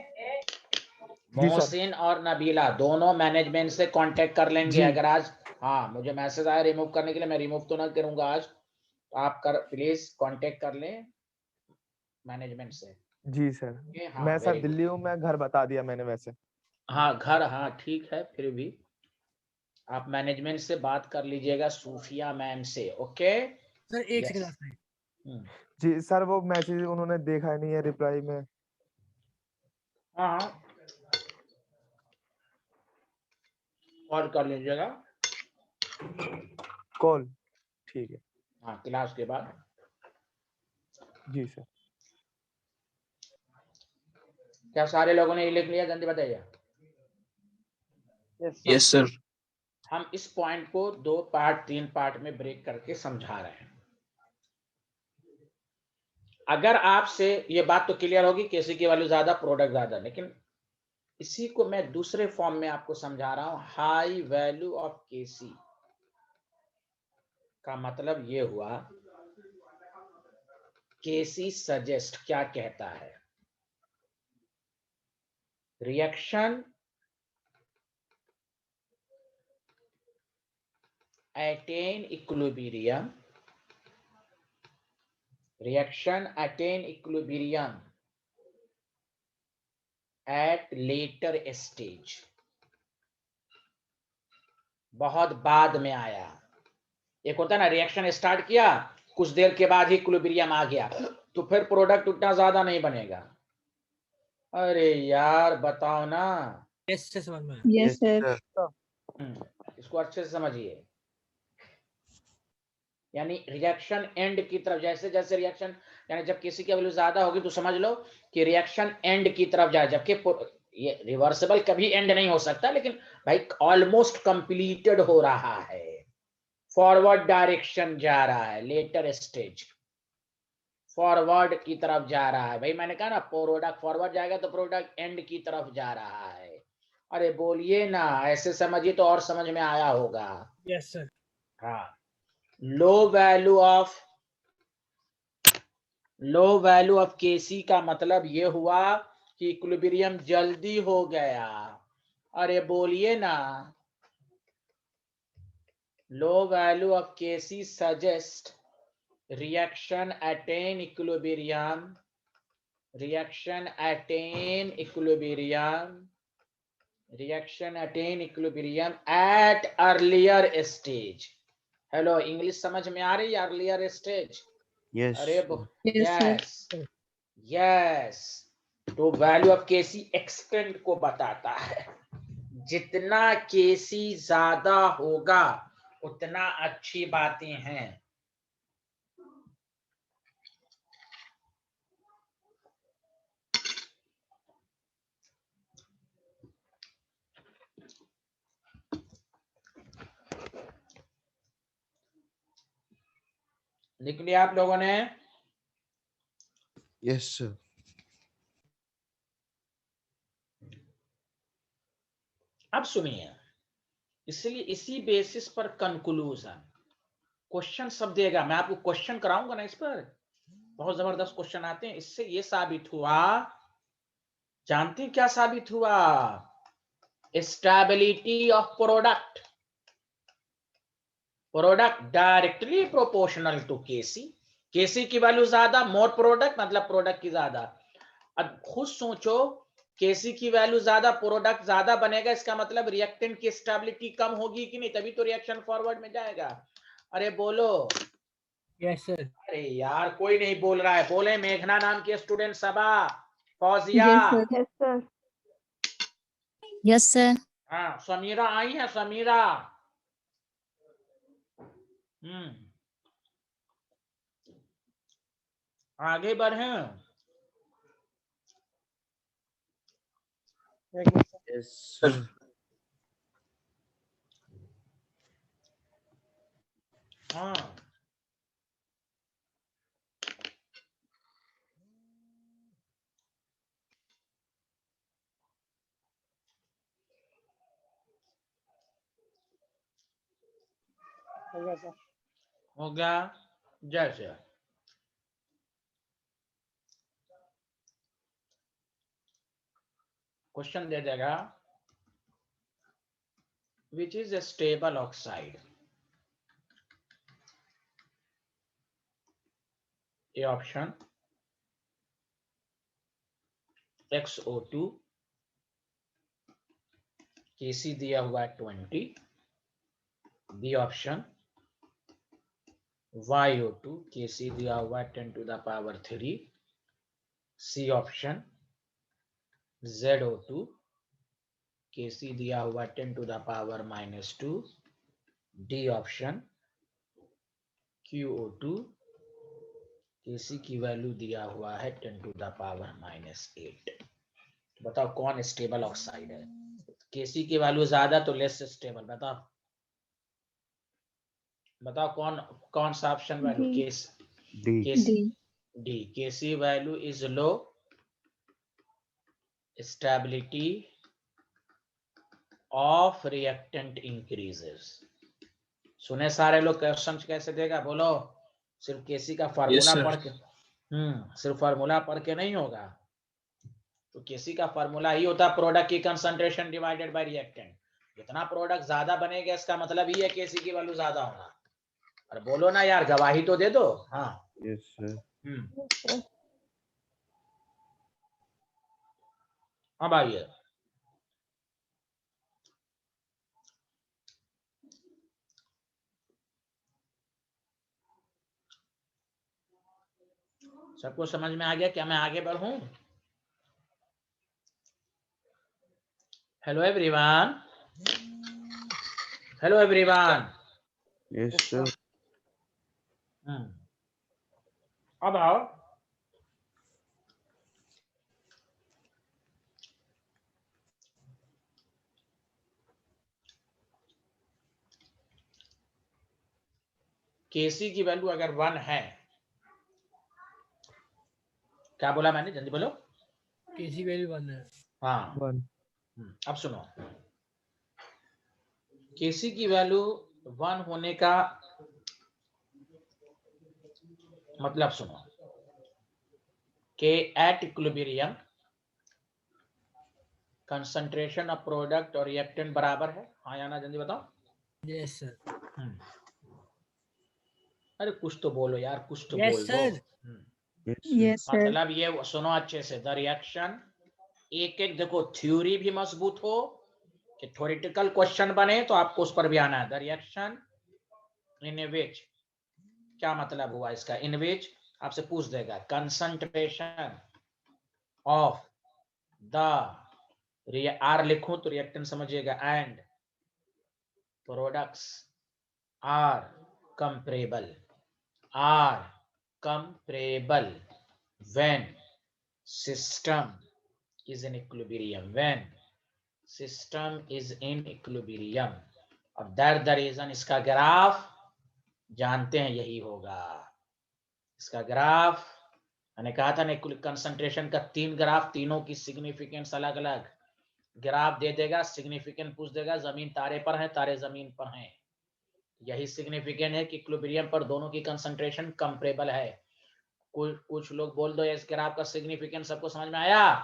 सर। मोहसिन और नबीला दोनों मैनेजमेंट से कांटेक्ट कर लेंगे। जी। अगर आज हाँ मुझे मैसेज आया रिमूव करने के लिए, मैं रिमूव तो ना करूंगा आज, तो आप कर प्लीज कांटेक्ट कर लें मैनेजमेंट से। जी सर। हाँ, मैं सर very good। दिल्ली हूँ, मैं घर बता दिया मैंने वैसे। हाँ घर, हाँ ठीक है, फिर भी आप मैनेजमेंट से बात कर लीजिएगा, सूफिया मैम से। ओके सर एक Yes। सेकंड आता जी सर, वो मैसेज उन्होंने देखा नहीं है रिप्लाई में। हाँ कॉल कर लीजिएगा। कॉल, ठीक है। हाँ क्लास के बाद। जी सर। क्या सारे लोगों ने ये लिख लिया? जल्दी बताइए। Yes sir. हम इस पॉइंट को 2 पार्ट 3 पार्ट में ब्रेक करके समझा रहे हैं। अगर आपसे ये बात तो क्लियर होगी केसी की वैल्यू ज्यादा, प्रोडक्ट ज्यादा, लेकिन इसी को मैं दूसरे फॉर्म में आपको समझा रहा हूं। हाई वैल्यू ऑफ केसी का मतलब ये हुआ, केसी सजेस्ट क्या कहता है, reaction attain equilibrium, reaction attain equilibrium at later stage, बहुत बाद में आया। एक होता है ना, रिएक्शन स्टार्ट किया, कुछ देर के बाद ही इक्विलिब्रियम आ गया, तो फिर प्रोडक्ट उतना ज्यादा नहीं बनेगा। अरे यार बताओ ना। यस सर, समझ में आया। Yes, sir. इसको अच्छे से समझिए। यानी रिएक्शन एंड की तरफ, जैसे जैसे रिएक्शन, यानी जब किसी की वैल्यू ज्यादा होगी तो समझ लो कि रिएक्शन एंड की तरफ जाए, जबकि ये रिवर्सिबल कभी एंड नहीं हो सकता, लेकिन भाई ऑलमोस्ट कंप्लीटेड हो रहा है, फॉरवर्ड डायरेक्शन जा रहा है, लेटर स्टेज फॉरवर्ड की तरफ जा रहा है। भाई मैंने कहा ना, प्रोडक्ट फॉरवर्ड जाएगा तो प्रोडक्ट एंड की तरफ जा रहा है। अरे बोलिए ना, ऐसे समझिए तो और समझ में आया होगा। Yes sir. हाँ, लो वैल्यू ऑफ केसी का मतलब ये हुआ कि इक्विलिब्रियम जल्दी हो गया। अरे बोलिए ना, low value of K C suggest reaction attain equilibrium, reaction attain equilibrium at earlier stage। Hello, English समझ में आ रही है? Earlier stage. Yes. अरे Yes, sir. यस। तो वैल्यू ऑफ केसी एक्सटेंड को बताता है। जितना केसी ज्यादा होगा उतना अच्छी बातें हैं। लिख लिया आप लोगों ने? Yes, sir. अब सुनिए, इसलिए इसी बेसिस पर कंक्लूजन क्वेश्चन सब देगा। मैं आपको क्वेश्चन कराऊंगा ना, इस पर बहुत जबरदस्त क्वेश्चन आते हैं। इससे ये साबित हुआ, जानते हैं क्या साबित हुआ? Stability of product directly proportional to KC. KC की वैल्यू ज्यादा, मोर प्रोडक्ट मतलब प्रोडक्ट की ज्यादा। अब खुद सोचो, केसी की वैल्यू ज्यादा, प्रोडक्ट ज्यादा बनेगा, इसका मतलब रिएक्टेंट की स्टेबिलिटी कम होगी कि नहीं? तभी तो रिएक्शन फॉरवर्ड में जाएगा। अरे बोलो, Yes, sir. अरे यार कोई नहीं बोल रहा है, बोले मेघना नाम की स्टूडेंट सबा, Fauzia, Yes, sir. Yes, sir. Yes, sir. हाँ समीरा आई है, समीरा। आगे बढ़े। एक मिनट सर। Yes, sir. हाँ हो गया सर। हो गया। जैसे क्वेश्चन दे देगा, which is a stable oxide. A option XO2, Kc दिया हुआ है 20। बी ऑप्शन YO2, Kc दिया हुआ है 10⁻3। सी ऑप्शन ZO2, Kc दिया हुआ है 10⁻⁻2। डी ऑप्शन QO2, Kc की वैल्यू दिया हुआ है 10⁻�8। बताओ कौन स्टेबल ऑक्साइड है। Kc की वैल्यू ज्यादा तो लेस स्टेबल। बताओ बताओ कौन कौन सा ऑप्शन वैल्यू। D. केस D. K C D. Kc value is low, stability of reactant increases. सुने सारे लोग क्वेश्चन कैसे देगा, बोलो। सिर्फ Kc का फार्मूला पढ़ के, सिर्फ फार्मूला पढ़ के नहीं होगा। तो Kc का फार्मूला ही होता है प्रोडक्ट की कंसंट्रेशन डिवाइडेड बाय रिएक्टेंट। जितना प्रोडक्ट ज्यादा बनेगा इसका मतलब ही है Kc की वैल्यू ज्यादा होगा। और बोलो ना यार, गवाही तो दे दो। हाँ Yes, sir. Yes, sir. अब आइए, सबको समझ में आ गया क्या मैं आगे बढ़ूं। Hello everyone, hello everyone. Yes, sir. अब आओ, Kc की वैल्यू अगर 1 है, क्या बोला मैंने, जल्दी बोलो। Kc value 1 है। हाँ 1. अब सुनो, Kc की वैल्यू 1 होने का मतलब सुनो, कि at equilibrium concentration of product और रिएक्टेंट बराबर है। हाँ या ना, जल्दी बताओ। Yes, sir. अरे कुछ तो बोलो यार, कुछ तो Yes, बोल दो। sir. Yes, sir. Yes, sir. मतलब ये सुनो अच्छे से, द रिएक्शन, एक एक देखो, थ्योरी भी मजबूत हो कि थ्योरेटिकल क्वेश्चन बने तो आपको उस पर भी आना है। द रिएक्शन इन विच, क्या मतलब हुआ इसका, इन विच आपसे पूछ देगा कंसंट्रेशन ऑफ द, आर लिखूं तो रिएक्टेंट समझिएगा, and products are comparable, are comparable when system is in equilibrium, when system is in equilibrium। और दैट द रीजन इसका ग्राफ जानते हैं यही होगा। इसका ग्राफ मैंने कहा था ना, कंसंट्रेशन का 3 ग्राफ, तीनों की सिग्निफिकेंस अलग अलग। ग्राफ दे देगा, सिग्निफिकेंट पूछ देगा, जमीन तारे पर है, तारे जमीन पर हैं। यही सिग्निफिकेंट है कि इक्विलिब्रियम पर दोनों की कंसंट्रेशन कंपेरेबल है। कुछ लोग बोल दो इस ग्राफ का सिग्निफिकेंस सबको समझ में आया,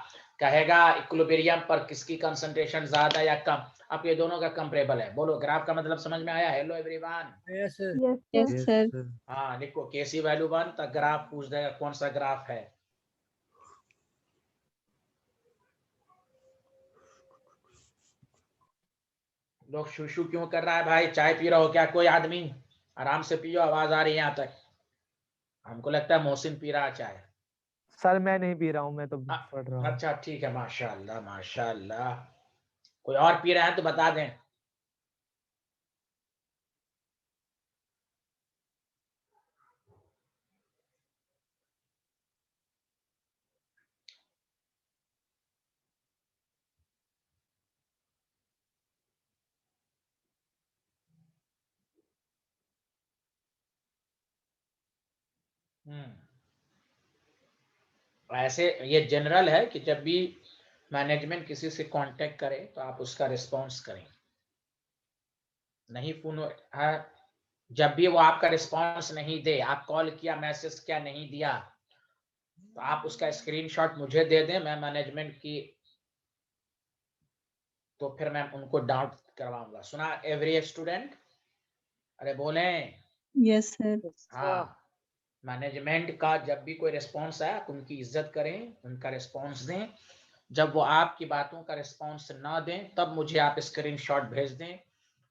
कहेगा इक्विलिब्रियम पर किसकी कंसंट्रेशन ज्यादा या कम। अब ये दोनों का कंपेरेबल है, बोलो ग्राफ का मतलब समझ में आया। Hello everyone. Yes, sir. Yes, sir. Yes, Yes, sir. sir. हाँ लिखो, Kc वैल्यू 1 तक ग्राफ पूछ देगा कौन सा ग्राफ है। लोग शू क्यों कर रहा है भाई, चाय पी रहा हो क्या कोई आदमी? आराम से पियो, आवाज आ रही है यहाँ तक। हमको लगता है मोहसिन पी रहा चाय। सर मैं नहीं पी रहा हूँ, मैं तो पढ़ रहा हूँ। अच्छा ठीक है, माशाअल्लाह माशाअल्लाह। कोई और पी रहा है तो बता दें। ऐसे ये जनरल है कि जब भी मैनेजमेंट किसी से कांटेक्ट करे तो आप उसका रिस्पांस करें। नहीं फोन है, जब भी वो आपका रिस्पांस नहीं दे, आप कॉल किया मैसेज क्या नहीं दिया, तो आप उसका स्क्रीनशॉट मुझे दे दें, मैं मैनेजमेंट की, तो फिर मैं उनको डाउट करवाऊंगा। सुना एवरी स्टूडेंट? अरे बोले। Yes sir. हाँ, मैनेजमेंट का जब भी कोई रिस्पांस आए आप उनकी इज्जत करें, उनका रिस्पांस दें। जब वो आपकी बातों का रिस्पांस ना दें तब मुझे आप स्क्रीनशॉट भेज दें,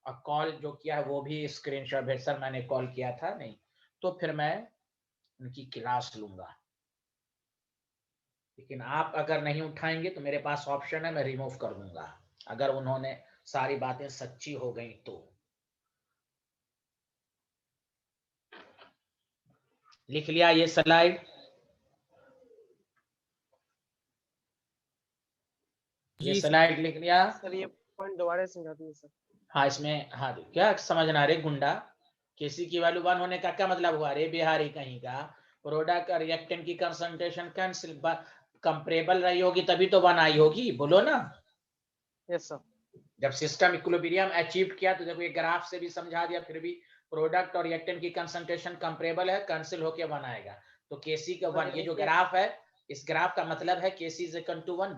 और कॉल जो किया है वो भी स्क्रीनशॉट भेज, सर मैंने कॉल किया था नहीं, तो फिर मैं उनकी क्लास लूंगा। लेकिन आप अगर नहीं उठाएंगे तो मेरे पास ऑप्शन है, मैं रिमूव कर दूंगा अगर उन्होंने सारी बातें सच्ची हो गई तो। लिख लिया ये स्लाइड? ये जी स्लाइड लिख लिया? सर ये पॉइंट दोबारा समझा दीजिए सर। हाँ इसमें, हाँ क्या समझना रे गुंडा, किसी की वैल्यू 1 होने का क्या मतलब हुआ रे बिहारी कहीं का? प्रोडक्ट और रिएक्टेंट की कंसंट्रेशन कैंसिल कंपरेबल रही होगी तभी तो 1 आई होगी, बोलो ना। Yes sir. जब सिस्टम इक्विलिब्रियम अचीव किया तो देखो ये ग्राफ से भी समझा दिया, फिर भी प्रोडक्ट और रिएक्टेंट की कंसंट्रेशन कंपरेबल है, कैंसिल होके 1 आएगा। तो केसी का 1, ये जो ग्राफ है, इस ग्राफ का मतलब है केसी इज इक्वल टू 1।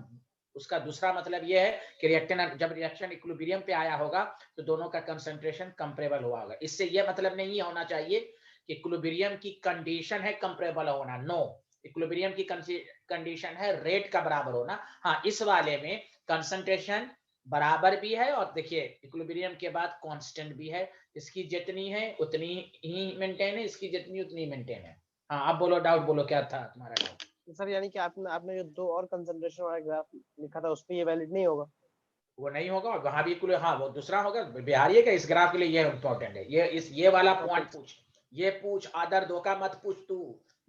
उसका दूसरा मतलब ये है कि रिएक्टेंट जब रिएक्शन इक्विलिब्रियम पे आया होगा तो दोनों का कंसंट्रेशन कंपरेबल हुआ होगा। इससे ये मतलब नहीं होना चाहिए कि इक्विलिब्रियम की कंडीशन है कंपरेबल होना, नो, इक्विलिब्रियम की कंडीशन है रेट का बराबर होना। हाँ इस वाले में कंसंट्रेशन बराबर भी है, और देखिए इक्विलिब्रियम के बाद कांस्टेंट भी है, इसकी जितनी है उतनी ही मेंटेन है, इसकी जितनी उतनी मेंटेन है। हाँ अब बोलो, डाउट बोलो, क्या था तुम्हारा डाउट? सर यानी कि आपने आपने जो दो और कंसंट्रेशन वाला ग्राफ लिखा था उस पे ये वैलिड नहीं होगा? वो नहीं होगा, और वहां भी हाँ वो दूसरा होगा। बिहारी का इस ग्राफ के लिए ये इंपॉर्टेंट है, ये वाला पॉइंट पूछ, ये पूछ, आदर धोखा मत पूछ तू।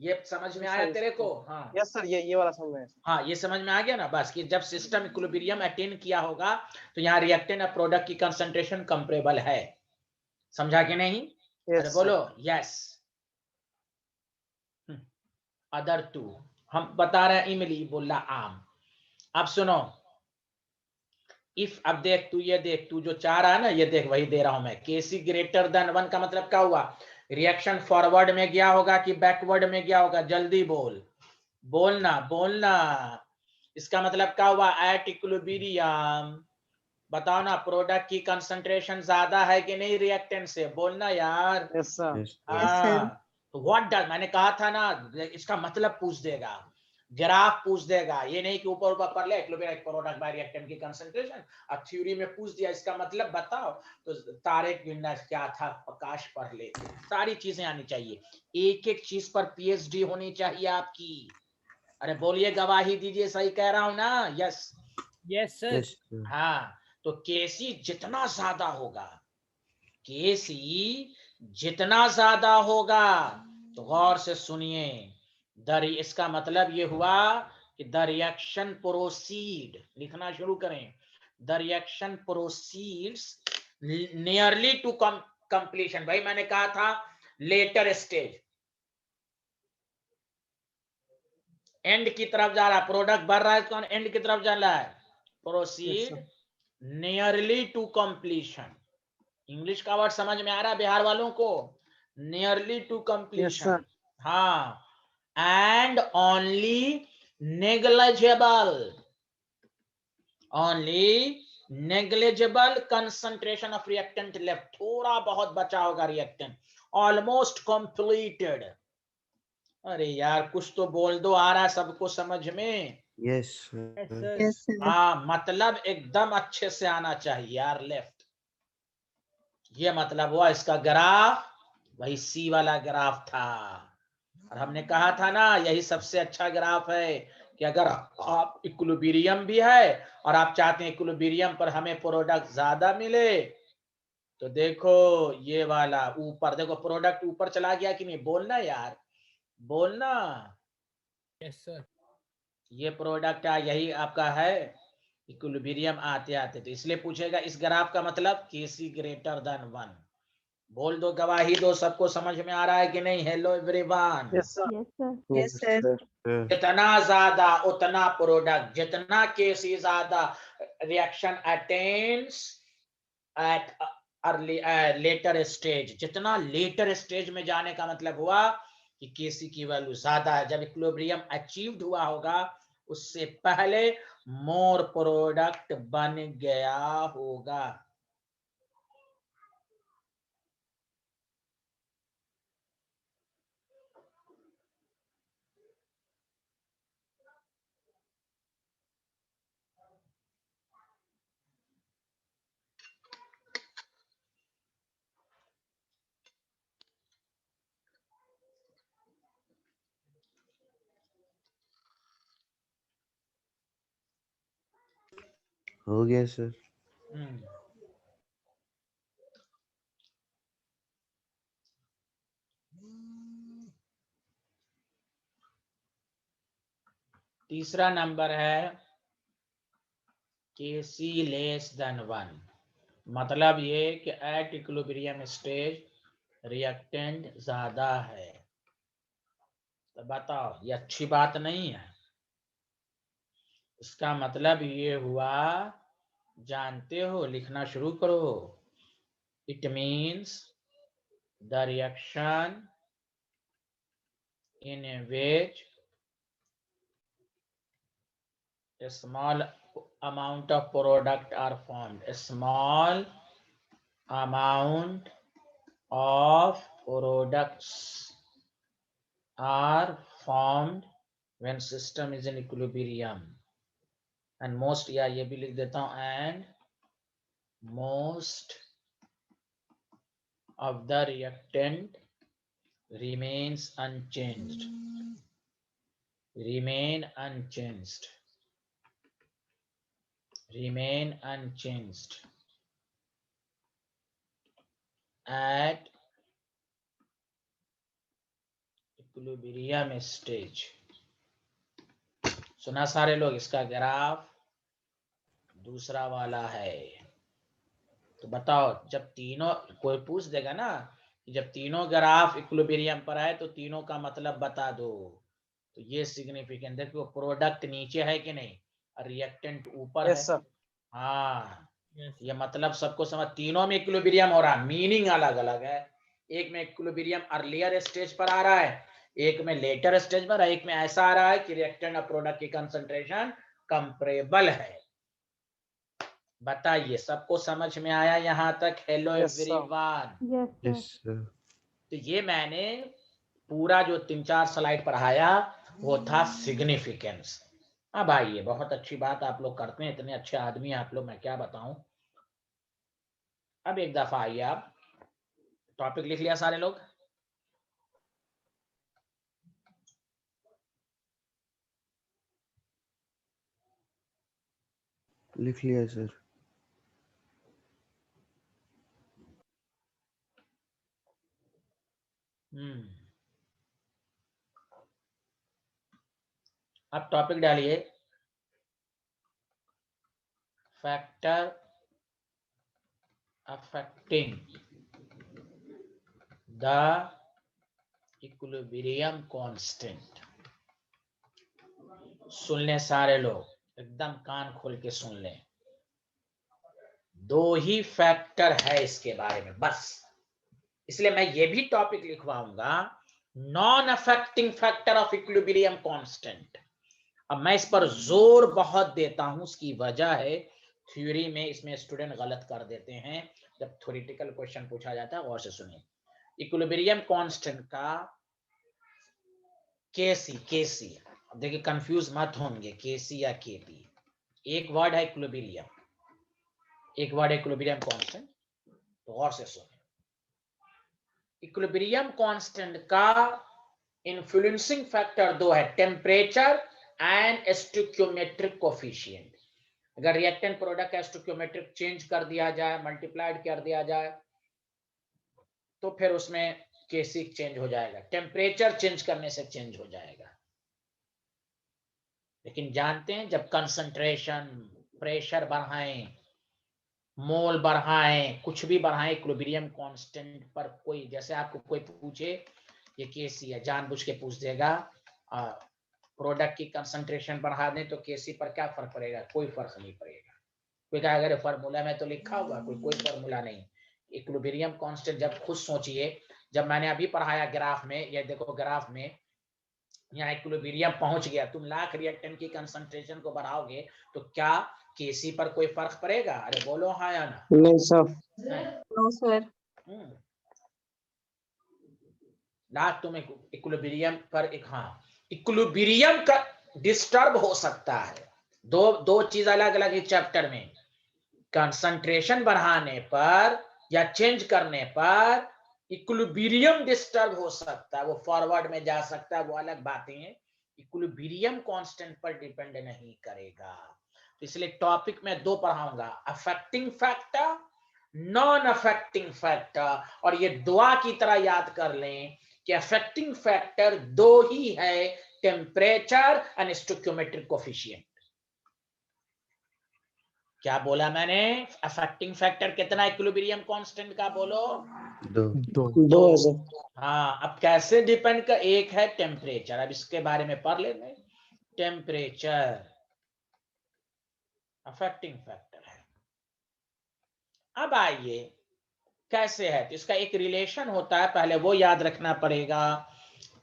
ये समझ में आया तेरे को? हाँ यस सर, ये वाला समझ में आया। हाँ ये समझ में आ गया ना बस, कि जब सिस्टम इक्विलिब्रियम अटेन किया होगा तो यहाँ रिएक्टेंट और प्रोडक्ट की कंसंट्रेशन कंपरेबल है। समझा कि नहीं? अरे बोलो यस। अदर टू हम बता रहे हैं, इमली बोला आम। अब सुनो, इफ, अब देख तू, ये देख तू जो चाह रहा है ना, ये देख वही दे रहा हूं मैं। केसी ग्रेटर देन 1 का मतलब क्या हुआ? रिएक्शन फॉरवर्ड में गया होगा कि बैकवर्ड में गया होगा? जल्दी बोल, बोलना बोलना। इसका मतलब क्या हुआ? एट इक्विलिब्रियम, बताओ ना, प्रोडक्ट की कंसंट्रेशन ज्यादा है कि नहीं रिएक्टेंट से? बोलना यार। Yes sir. तो व्हाट डज, मैंने कहा था ना, इसका मतलब पूछ देगा, ग्राफ पूछ देगा, ये नहीं कि ऊपर ऊपर पढ़ ले प्रोडक्ट बाय रिएक्टेंट की कंसंट्रेशन, अब थ्योरी में पूछ दिया इसका मतलब बताओ, तो तारेक गिनना क्या था, प्रकाश पढ़ ले, सारी चीजें आनी चाहिए, एक एक चीज पर पीएचडी होनी चाहिए आपकी। अरे बोलिए, गवाही दीजिए, सही कह रहा हूं ना? Yes yes sir. हाँ, तो केसी जितना ज्यादा होगा, केसी जितना ज्यादा होगा, तो गौर से सुनिए, इसका मतलब ये हुआ कि द रिएक्शन प्रोसीड, लिखना शुरू करें, the reaction proceeds nearly to completion. भाई मैंने कहा था लेटर स्टेज, एंड की तरफ जा रहा है, प्रोडक्ट बढ़ रहा है तो एंड की तरफ जा रहा है, proceed nearly to completion. English का वर्ड समझ में आ रहा है बिहार वालों को? Nearly to completion. हाँ, and only negligible concentration of reactant left, थोड़ा बहुत बचा होगा रिएक्टेंट, ऑलमोस्ट कंप्लीटेड। अरे यार कुछ तो बोल दो, आ रहा है सबको समझ में? Yes sir. हाँ मतलब एकदम अच्छे से आना चाहिए यार, लेफ्ट। ये मतलब हुआ इसका ग्राफ वही सी वाला ग्राफ था, और हमने कहा था ना, यही सबसे अच्छा ग्राफ है कि अगर आप इक्विलिब्रियम भी है और आप चाहते हैं इक्विलिब्रियम पर हमें प्रोडक्ट ज्यादा मिले, तो देखो ये वाला ऊपर देखो, प्रोडक्ट ऊपर चला गया कि नहीं, बोलना यार, बोलना। Yes, sir. ये प्रोडक्ट यही आपका है इक्विलिब्रियम आते आते, तो इसलिए पूछेगा इस ग्राफ का मतलब केसी ग्रेटर देन 1। बोल दो, गवाही दो, सबको समझ में आ रहा है कि नहीं? Hello everyone. Yes, sir. Yes, sir. Yes, sir. जितना ज्यादा उतना प्रोडक्ट, जितना केसी ज्यादा reaction attains at early later stage, जितना लेटर स्टेज में जाने का मतलब हुआ कि केसी की वैल्यू ज्यादा है। जब इक्विलिब्रियम अचीव्ड हुआ होगा उससे पहले मोर प्रोडक्ट बन गया होगा। हो गया सर। तीसरा नंबर है केसी लेस देन 1, मतलब ये कि एट इक्विलिब्रियम स्टेज रिएक्टेंट ज्यादा है। तो बताओ, ये अच्छी बात नहीं है। इसका मतलब ये हुआ, जानते हो, लिखना शुरू करो। It means the reaction in which a small amount of product are formed. A small amount of products are formed when system is in equilibrium. And most, या ये भी लिख देता हूं, and most of the reactant remains unchanged. Remain unchanged. Remain unchanged at equilibrium stage. सुना सारे लोग? इसका ग्राफ दूसरा वाला है। तो बताओ, जब तीनों, कोई पूछ देगा ना कि जब तीनों ग्राफ इक्विलिब्रियम पर है तो तीनों का मतलब बता दो, तो ये सिग्निफिकेंट देखो, प्रोडक्ट नीचे है कि नहीं और रिएक्टेंट ऊपर Yes, है। sir. हाँ, Yes. ये मतलब सबको समझ, तीनों में इक्विलिब्रियम हो रहा है, मीनिंग अलग अलग है। एक में इक्विलिब्रियम अर्लियर स्टेज पर आ रहा है, एक में लेटर स्टेज पर, एक में ऐसा आ रहा है कि रिएक्टेंट और प्रोडक्ट की कंसंट्रेशन कंपरेबल है। बताइए, सबको समझ में आया यहाँ तक? Hello Yes, sir. Everyone. Yes, sir. Yes sir. तो ये मैंने पूरा जो 3-4 स्लाइड पढ़ाया वो था सिग्निफिकेंस। अब आइए, बहुत अच्छी बात आप लोग करते हैं, इतने अच्छे आदमी आप लोग, मैं क्या बताऊं। अब एक दफा आइए, आप टॉपिक लिख लिया सारे लोग? लिख लिया सर। अब टॉपिक डालिए, factor affecting the equilibrium constant. सुन लें सारे लोग, एकदम कान खोल के सुन लें। दो ही फैक्टर है इसके बारे में बस, इसलिए मैं ये भी टॉपिक लिखवाऊंगा, non affecting factor of equilibrium constant. अब मैं इस पर जोर बहुत देता हूं, उसकी वजह है थ्योरी में इसमें स्टूडेंट गलत कर देते हैं जब थ्योरेटिकल क्वेश्चन पूछा जाता है। गौर से सुनिए, इक्विलिब्रियम कांस्टेंट का केसी, देखिए कंफ्यूज मत होंगे, केसी या केपी, एक वर्ड है इक्विलिब्रियम, एक वर्ड है इक्विलिब्रियम कांस्टेंट। तो गौर से सुनिए, इक्विलिब्रियम कांस्टेंट का इन्फ्लुएंसिंग फैक्टर दो है, टेम्परेचर एंड स्टोइकियोमेट्रिक कोफिशिएंट। अगर रिएक्टेंट प्रोडक्ट का स्टोइकियोमेट्रिक चेंज कर दिया जाए, मल्टीप्लाइड कर दिया जाए, तो फिर उसमें केसी चेंज हो जाएगा, टेम्परेचर चेंज करने से चेंज हो जाएगा। लेकिन जानते हैं जब कंसंट्रेशन, प्रेशर बढ़ाएं, मोल बढ़ाएं, कुछ भी बढ़ाएं, इक्विलिब्रियम कांस्टेंट पर कोई, जैसे आपको कोई पूछे ये केसी है, जानबूझ के पूछ देगा प्रोडक्ट की कंसंट्रेशन बढ़ा दें तो केसी पर क्या फर्क पड़ेगा, कोई फर्क नहीं पड़ेगा। कोई कहा अगर फार्मूला में तो लिखा हुआ, कोई फार्मूला नहीं। इक्विलिब्रियम कांस्टेंट जब खुद सोचिए, जब मैंने अभी पढ़ाया ग्राफ में, ये देखो ग्राफ में यहाँ इक्विलिब्रियम पहुंच गया, तुम लाख रिएक्टेंट की कंसंट्रेशन को बढ़ाओगे तो क्या केसी पर कोई फर्क पड़ेगा? अरे बोलो हाँ या ना। नहीं सर। No sir. लाख तुम इक्विलिब्रियम पर एक, हाँ इक्विलिब्रियम का डिस्टर्ब हो सकता है। दो चीज अलग अलग है चैप्टर में। कंसंट्रेशन बढ़ाने पर या चेंज करने पर इक्विलिब्रियम डिस्टर्ब हो सकता है, वो फॉरवर्ड में जा सकता है, वो अलग बातें हैं। इक्विलिब्रियम कांस्टेंट पर डिपेंड नहीं करेगा। तो इसलिए टॉपिक में दो पढ़ाऊंगा, affecting factor, non affecting factor. और ये दुआ की तरह याद कर लें कि अफेक्टिंग फैक्टर दो ही है, टेम्परेचर एंड स्टोइकियोमेट्रिक कोफिशिएंट। क्या बोला मैंने? अफेक्टिंग फैक्टर कितना इक्विलिब्रियम कांस्टेंट का? बोलो। दो। हाँ, अब कैसे डिपेंड कर, एक है टेम्परेचर, अब इसके बारे में पढ़ लेते। टेम्परेचर अफेक्टिंग फैक्टर है। अब आइए कैसे है, तो इसका एक रिलेशन होता है, पहले वो याद रखना पड़ेगा।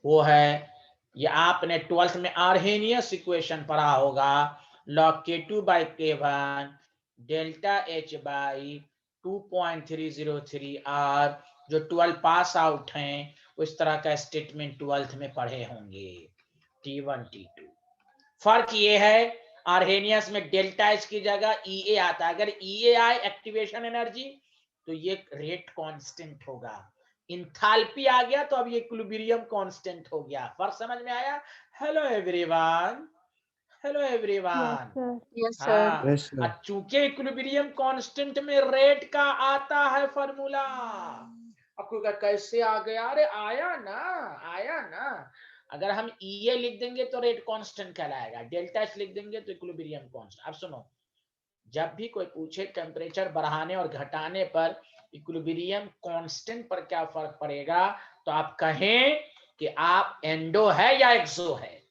वो है, ये आपने 12th में आर्हेनियस इक्वेशन पढ़ा होगा, log K2 by K1 delta H by 2.303 R। जो 12 पास आउट हैं वो इस तरह का स्टेटमेंट 12th में पढ़े होंगे, T1 T2। फर्क ये है, आर्हेनियस में डेल्टा H की जगह EA आता है। अगर EA आए एक्टिवेशन एनर्जी, तो ये रेट कांस्टेंट होगा। इंथैल्पी आ गया तो अब ये इक्विलिब्रियम कांस्टेंट हो गया। फर्क समझ में आया? Hello everyone, hello everyone. Yes sir. हाँ, Yes, sir. चूंकि इक्विलिब्रियम कांस्टेंट में रेट का आता है फॉर्मूला। आपको कैसे आ गया? अरे आया ना, आया ना। अगर हम EA लिख देंगे तो रेट कांस्टेंट कहलाएगा, डेल्टा H लिख देंगे तो इक्विलिब्रियम कांस्टेंट। अब सुनो, जब भी कोई पूछे टेम्परेचर बढ़ाने और घटाने पर इक्विलिब्रियम कांस्टेंट पर क्या फर्क पड़ेगा, तो आप कहें कि आप एंडो है या एक्सो है।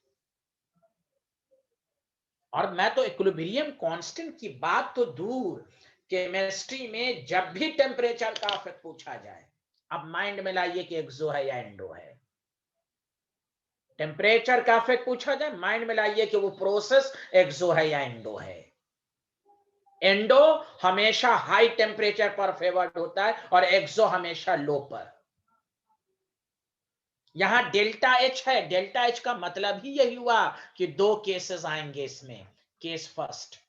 और मैं तो इक्विलिब्रियम कांस्टेंट की बात तो दूर, केमिस्ट्री में जब भी टेम्परेचर का फर्क पूछा जाए, अब माइंड में लाइए कि एक्सो है या एंडो है। टेम्परेचर का फर्क पूछा जाए, माइंड में लाइए कि वो प्रोसेस एक्सो है या एंडो है। एंडो हमेशा हाई टेम्परेचर पर फेवर्ड होता है और एक्सो हमेशा लो पर। यहां डेल्टा H है, डेल्टा H का मतलब ही यही हुआ कि दो केसेस आएंगे इसमें। केस फर्स्ट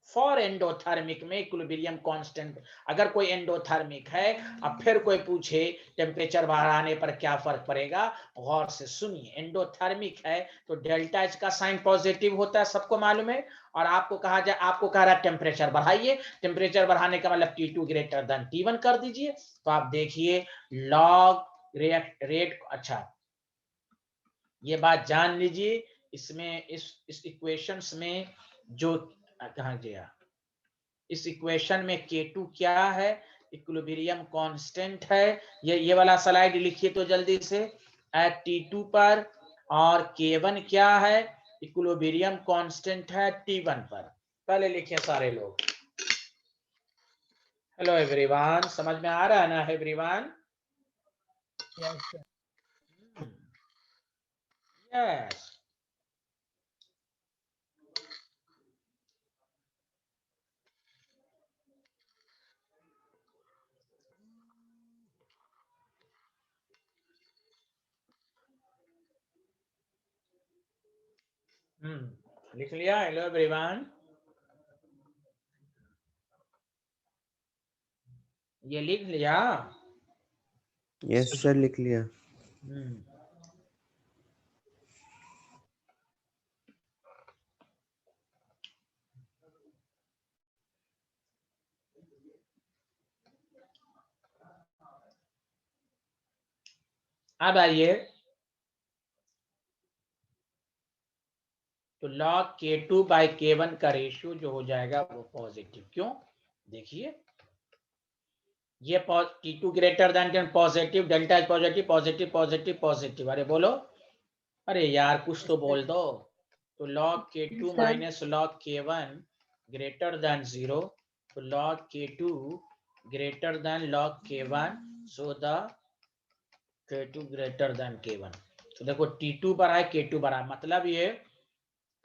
फॉर एंडोथर्मिक में इक्विलिब्रियम कांस्टेंट, अगर कोई एंडोथर्मिक है, अब फिर कोई पूछे टेम्परेचर बढ़ाने पर क्या फर्क पड़ेगा, गौर से सुनिए। एंडोथर्मिक है तो डेल्टा H का साइन पॉजिटिव होता है, सबको मालूम है। और आपको कहा जाए, आपको कह रहा है टेम्परेचर बढ़ाइए, टेम्परेचर बढ़ाने का मतलब T2 ग्रेटर देन T1 कर दीजिए। तो आप देखिए लॉग रेट, अच्छा ये बात जान लीजिए, इसमें इस इक्वेशंस में जो कहा गया, इस इक्वेशन में K2 क्या है, इक्विलिब्रियम कांस्टेंट है। ये वाला स्लाइड लिखिए तो जल्दी से, एट T2 पर। और K1 क्या है, इक्विलिब्रियम कांस्टेंट है T1 पर। पहले लिखिए सारे लोग। हेलो एवरीवन, समझ में आ रहा है ना एवरीवन? Yes, sir. यस। लिख लिया? हेलो एवरीवन, ये लिख लिया? Yes, sir. लिख लिया. अब आइए तो log K2 बाई K1 का रेशियो जो हो जाएगा वो पॉजिटिव। क्यों? देखिए ये T2 greater than positive, delta is positive positive positive positive. अरे बोलो, अरे यार कुछ तो बोल दो। तो log K2 Sir. Minus log K1 greater than 0, तो log K2 greater than log K1, so the K2 greater than K1। तो देखो T2 बड़ा है, K2 बड़ा है, मतलब ये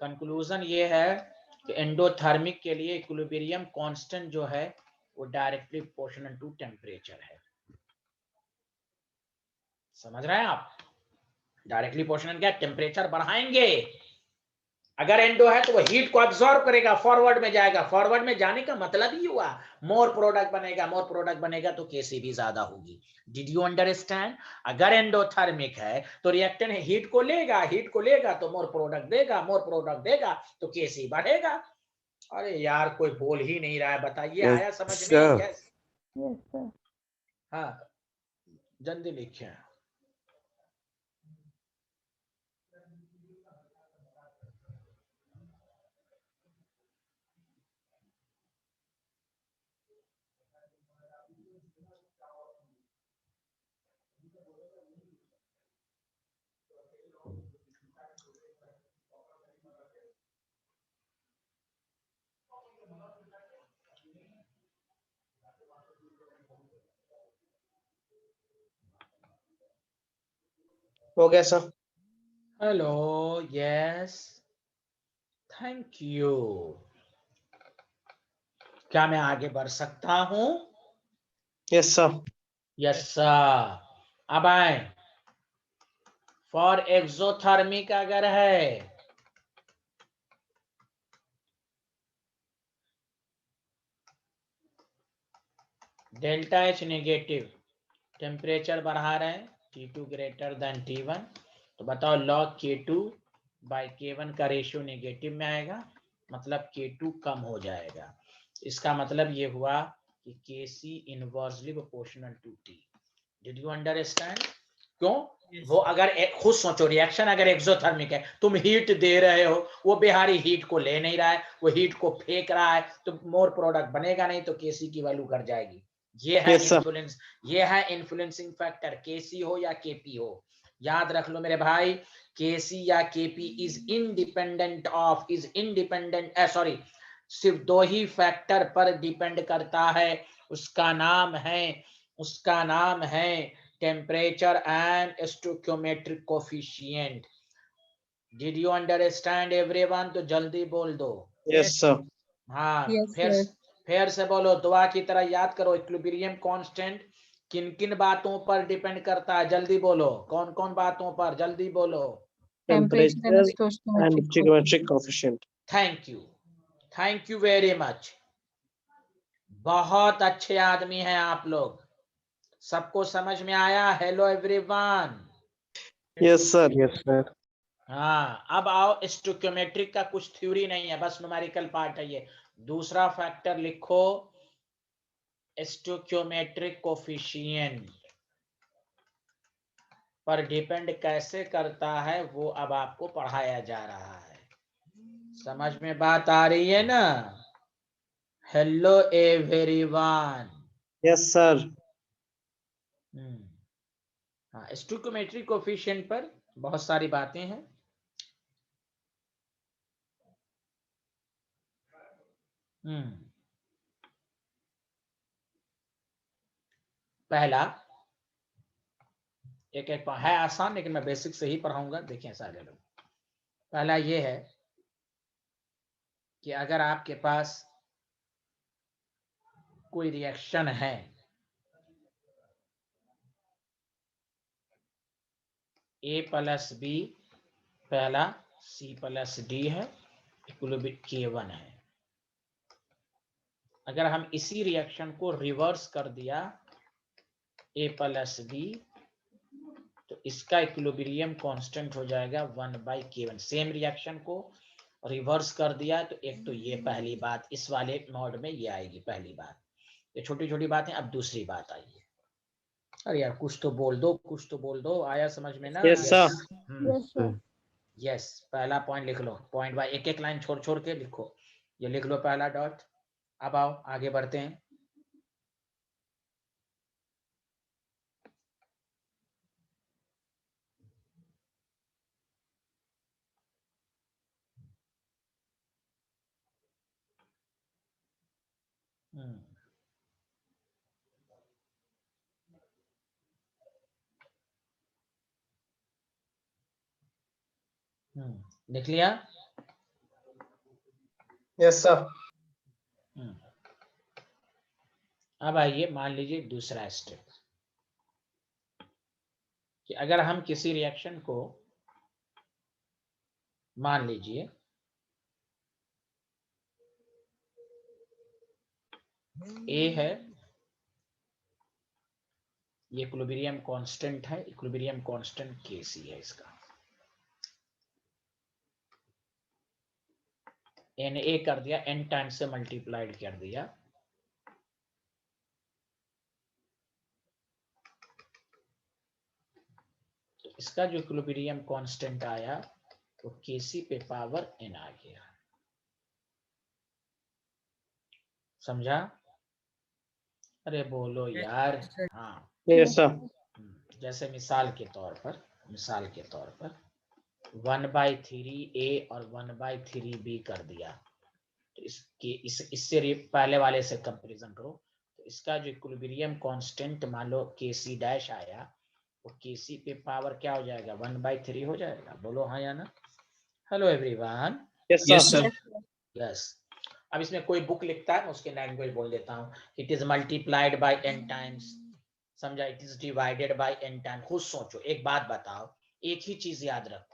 कंक्लूजन ये है कि एंडोथर्मिक के लिए इक्विलिब्रियम कांस्टेंट जो है वो डायरेक्टली प्रोपोर्शनल टू टेम्परेचर है। समझ रहे हैं आप? डायरेक्टली प्रोपोर्शनल क्या? टेम्परेचर बढ़ाएंगे, अगर एंडो है तो वो हीट को अब्सॉर्ब करेगा, फॉरवर्ड में जाएगा। फॉरवर्ड में जाने का मतलब ही हुआ मोर प्रोडक्ट बनेगा, मोर प्रोडक्ट बनेगा तो केसी भी ज्यादा होगी। Did you understand? अगर एंडोथर्मिक है तो रिएक्टेंट हीट को लेगा, हीट को लेगा तो मोर प्रोडक्ट देगा, मोर प्रोडक्ट देगा तो केसी बढ़ेगा। अरे यार कोई बोल ही नहीं रहा है, बताइए Yes, आया समझ sir. में? Yes, Yes, sir. हाँ जल्दी लिखिए। हो गया sir? Hello, yes, thank you. क्या मैं आगे बढ़ सकता हूं? Yes sir. Yes sir. अब आए फॉर एक्सोथर्मिक अगर है डेल्टा एच नेगेटिव, टेम्परेचर बढ़ा रहे हैं T2 ग्रेटर देन T1, तो बताओ log K2 बाई K1 का रेशियो नेगेटिव में आएगा, मतलब K2 कम हो जाएगा। इसका मतलब ये हुआ कि Kc inversely proportional to T। Did you understand? क्यों? वो अगर खुद सोचो, रिएक्शन अगर एक्सोथर्मिक है, तुम हीट दे रहे हो, वो बिहारी हीट को ले नहीं रहा है, वो हीट को फेंक रहा है, तो मोर प्रोडक्ट बनेगा नहीं, तो केसी की वैल्यू घट जाएगी। ये है Yes, sir. इन्फ्लुएंस, ये है इन्फ्लुएंसिंग फैक्टर, केसी हो या केपी हो। याद रख लो मेरे भाई, केसी या KP is independent of, is independent, sorry, सिर्फ दो ही फैक्टर पर डिपेंड करता है, उसका नाम है temperature and stoichiometric coefficient. Did you understand everyone? तो जल्दी बोल दो। Yes, sir. हाँ, Yes, फिर sir. फिर से बोलो, दुआ की तरह याद करो, इक्विलिब्रियम कांस्टेंट किन किन बातों पर डिपेंड करता है? जल्दी बोलो, कौन कौन बातों पर? जल्दी बोलो। Temperature and Temperature and stoichiometric trigonometric coefficient. Thank you very much. बहुत अच्छे आदमी हैं आप लोग, सबको समझ में आया? Hello everyone. Yes, sir. Yes, sir. हाँ, अब आओ, स्टोइकियोमेट्रिक का कुछ थ्योरी नहीं है, बस न्यूमेरिकल पार्ट है ये। दूसरा फैक्टर लिखो, स्टोइकियोमेट्रिक कोफिशिएंट पर डिपेंड कैसे करता है वो अब आपको पढ़ाया जा रहा है। समझ में बात आ रही है ना? Hello everyone. Yes, sir. हाँ, स्टोइकियोमेट्रिक कोफिशिएंट पर बहुत सारी बातें हैं। पहला एक है आसान, लेकिन मैं बेसिक से ही पढ़ाऊंगा, देखिए सारे लोग। पहला ये है कि अगर आपके पास कोई रिएक्शन है, A प्लस बी, पहला C प्लस डी है, इक्विलिब्रियम K1 है। अगर हम इसी रिएक्शन को रिवर्स कर दिया A प्लस बी, तो इसका इक्विलिब्रियम कांस्टेंट हो जाएगा 1/K1। सेम रिएक्शन को रिवर्स कर दिया तो एक तो ये पहली बात, इस वाले मोड में ये आएगी पहली बात। ये छोटी छोटी बातें। अब दूसरी बात आइए, अरे यार कुछ तो बोल दो, कुछ तो बोल दो, आया समझ में ना? Yes, sir. Yes, sir. Yes, पहला पॉइंट लिख लो, पॉइंट बाय एक एक लाइन छोड़ छोड़ के लिखो। ये लिख लो पहला डॉट। अब आओ आगे बढ़ते हैं। लिख लिया? Yes, sir. अब आइए, मान लीजिए दूसरा स्टेप कि अगर हम किसी रिएक्शन को, मान लीजिए ए है, ये इक्विलिब्रियम कांस्टेंट है, इक्विलिब्रियम कांस्टेंट Kc है इसका, Na कर दिया, n टाइम्स से मल्टीप्लाइड कर दिया, तो इसका जो इक्विलिब्रियम कांस्टेंट आया वो Kc पे पावर n आ गया। समझा? अरे बोलो यार। हाँ, Yes, sir. जैसे मिसाल के तौर पर 1/3a और 1/3b कर दिया, तो इससे पहले वाले से कंपैरिजन करो, तो इसका जो इक्विलिब्रियम कांस्टेंट मान लो Kc डैश आया, वो Kc पे पावर क्या हो जाएगा? 1/3 हो जाएगा। बोलो हाँ या ना? Hello everyone. Yes, sir. Yes, sir. Yes. अब इसमें कोई बुक लिखता है, मैं उसके लैंग्वेज बोल देता हूँ। It is multiplied by n times, समझा? It is divided by n time. खुद सोचो, एक बात बताओ, एक ही चीज याद रखो,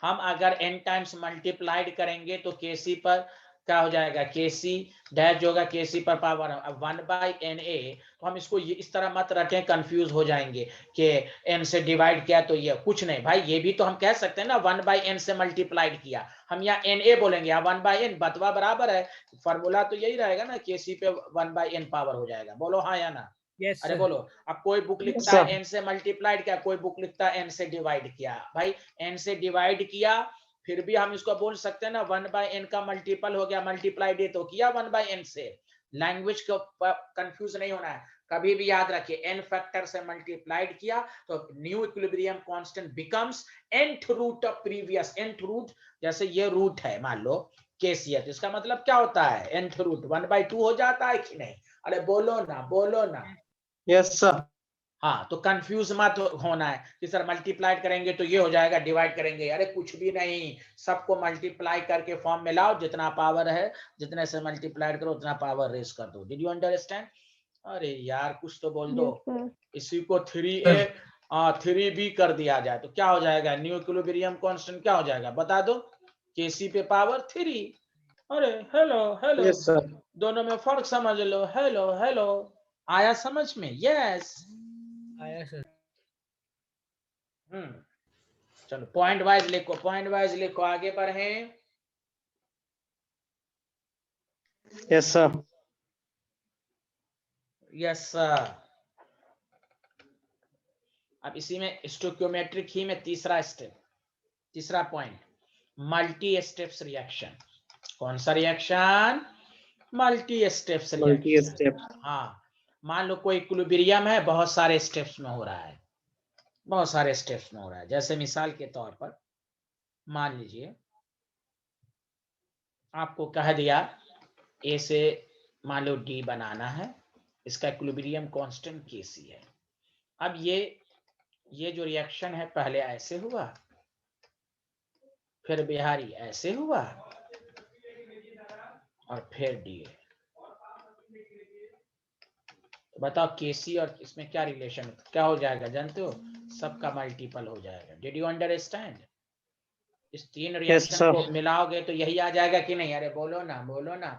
हम अगर n टाइम्स मल्टीप्लाइड करेंगे तो Kc पर क्या हो जाएगा? Kc डैश होगा Kc पर पावर 1/Na, तो हम इसको इस तरह मत रखें, कंफ्यूज हो जाएंगे कि n से डिवाइड किया तो ये कुछ नहीं भाई, ये भी तो हम कह सकते हैं ना 1/n से मल्टीप्लाइड किया, हम यहाँ Na बोलेंगे या 1/n, बतवा बराबर है, फॉर्मूला तो यही रहेगा ना, Kc पे 1/n पावर हो जाएगा। बोलो हाँ या ना? Yes, अरे sir. बोलो। अब कोई बुक लिखता sir. है n से मल्टीप्लाइड किया, कोई बुक लिखता है n से डिवाइड किया। भाई n से डिवाइड किया, फिर भी हम इसको बोल सकते हैं ना 1/n का मल्टीपल हो गया, मल्टीप्लाइड तो किया 1/n से। लैंग्वेज को कंफ्यूज नहीं होना है, कभी भी याद रखिए, n फैक्टर से मल्टीप्लाइड किया तो new equilibrium constant becomes nth root of previous. nth root, जैसे ये रूट है मान लो Kc है, तो इसका मतलब क्या होता है? nth रूट 1/2 हो जाता है कि नहीं? अरे बोलो ना, बोलो ना। Yes, sir. हाँ, तो कंफ्यूज मत होना है कि सर मल्टीप्लाई करेंगे तो ये हो जाएगा, डिवाइड करेंगे, अरे कुछ भी नहीं, सबको मल्टीप्लाई करके फॉर्म में लाओ, जितना पावर है जितने से मल्टीप्लाई करो उतना पावर रेस कर दो। Did you understand? अरे यार कुछ तो बोल दो। Yes, sir. इसी को 3a 3b कर दिया जाए तो क्या हो जाएगा? न्यू इक्विलिब्रियम कांस्टेंट क्या हो जाएगा? बता दो। Kc पे पावर 3। अरे हेलो हेलो, Yes, sir. दोनों में फर्क समझ लो। हेलो हेलो, आया समझ में? यस। Yes, sir. चलो पॉइंट वाइज लिखो, पॉइंट वाइज लिखो, आगे बढ़े। Yes, sir. Yes sir. अब इसी में स्टोइकियोमेट्रिक ही में तीसरा स्टेप, तीसरा पॉइंट, मल्टी स्टेप्स रिएक्शन। कौन सा reaction? Multi steps Multi reaction. step. हाँ, मान लो कोई इक्विलिब्रियम है, बहुत सारे स्टेप्स में हो रहा है, बहुत सारे स्टेप्स में हो रहा है। जैसे मिसाल के तौर पर मान लीजिए आपको कह दिया ए से मान लो डी बनाना है, इसका इक्विलिब्रियम कांस्टेंट Kc है। अब ये जो रिएक्शन है पहले ऐसे हुआ, फिर बिहारी ऐसे हुआ, और फिर डी। तो बताओ Kc और इसमें क्या रिलेशन, क्या हो जाएगा जानते हो? सबका मल्टीपल हो जाएगा। Did you understand? इस तीन रिएक्शन sir. को मिलाओगे तो यही आ जाएगा कि नहीं? अरे बोलो ना, बोलो ना,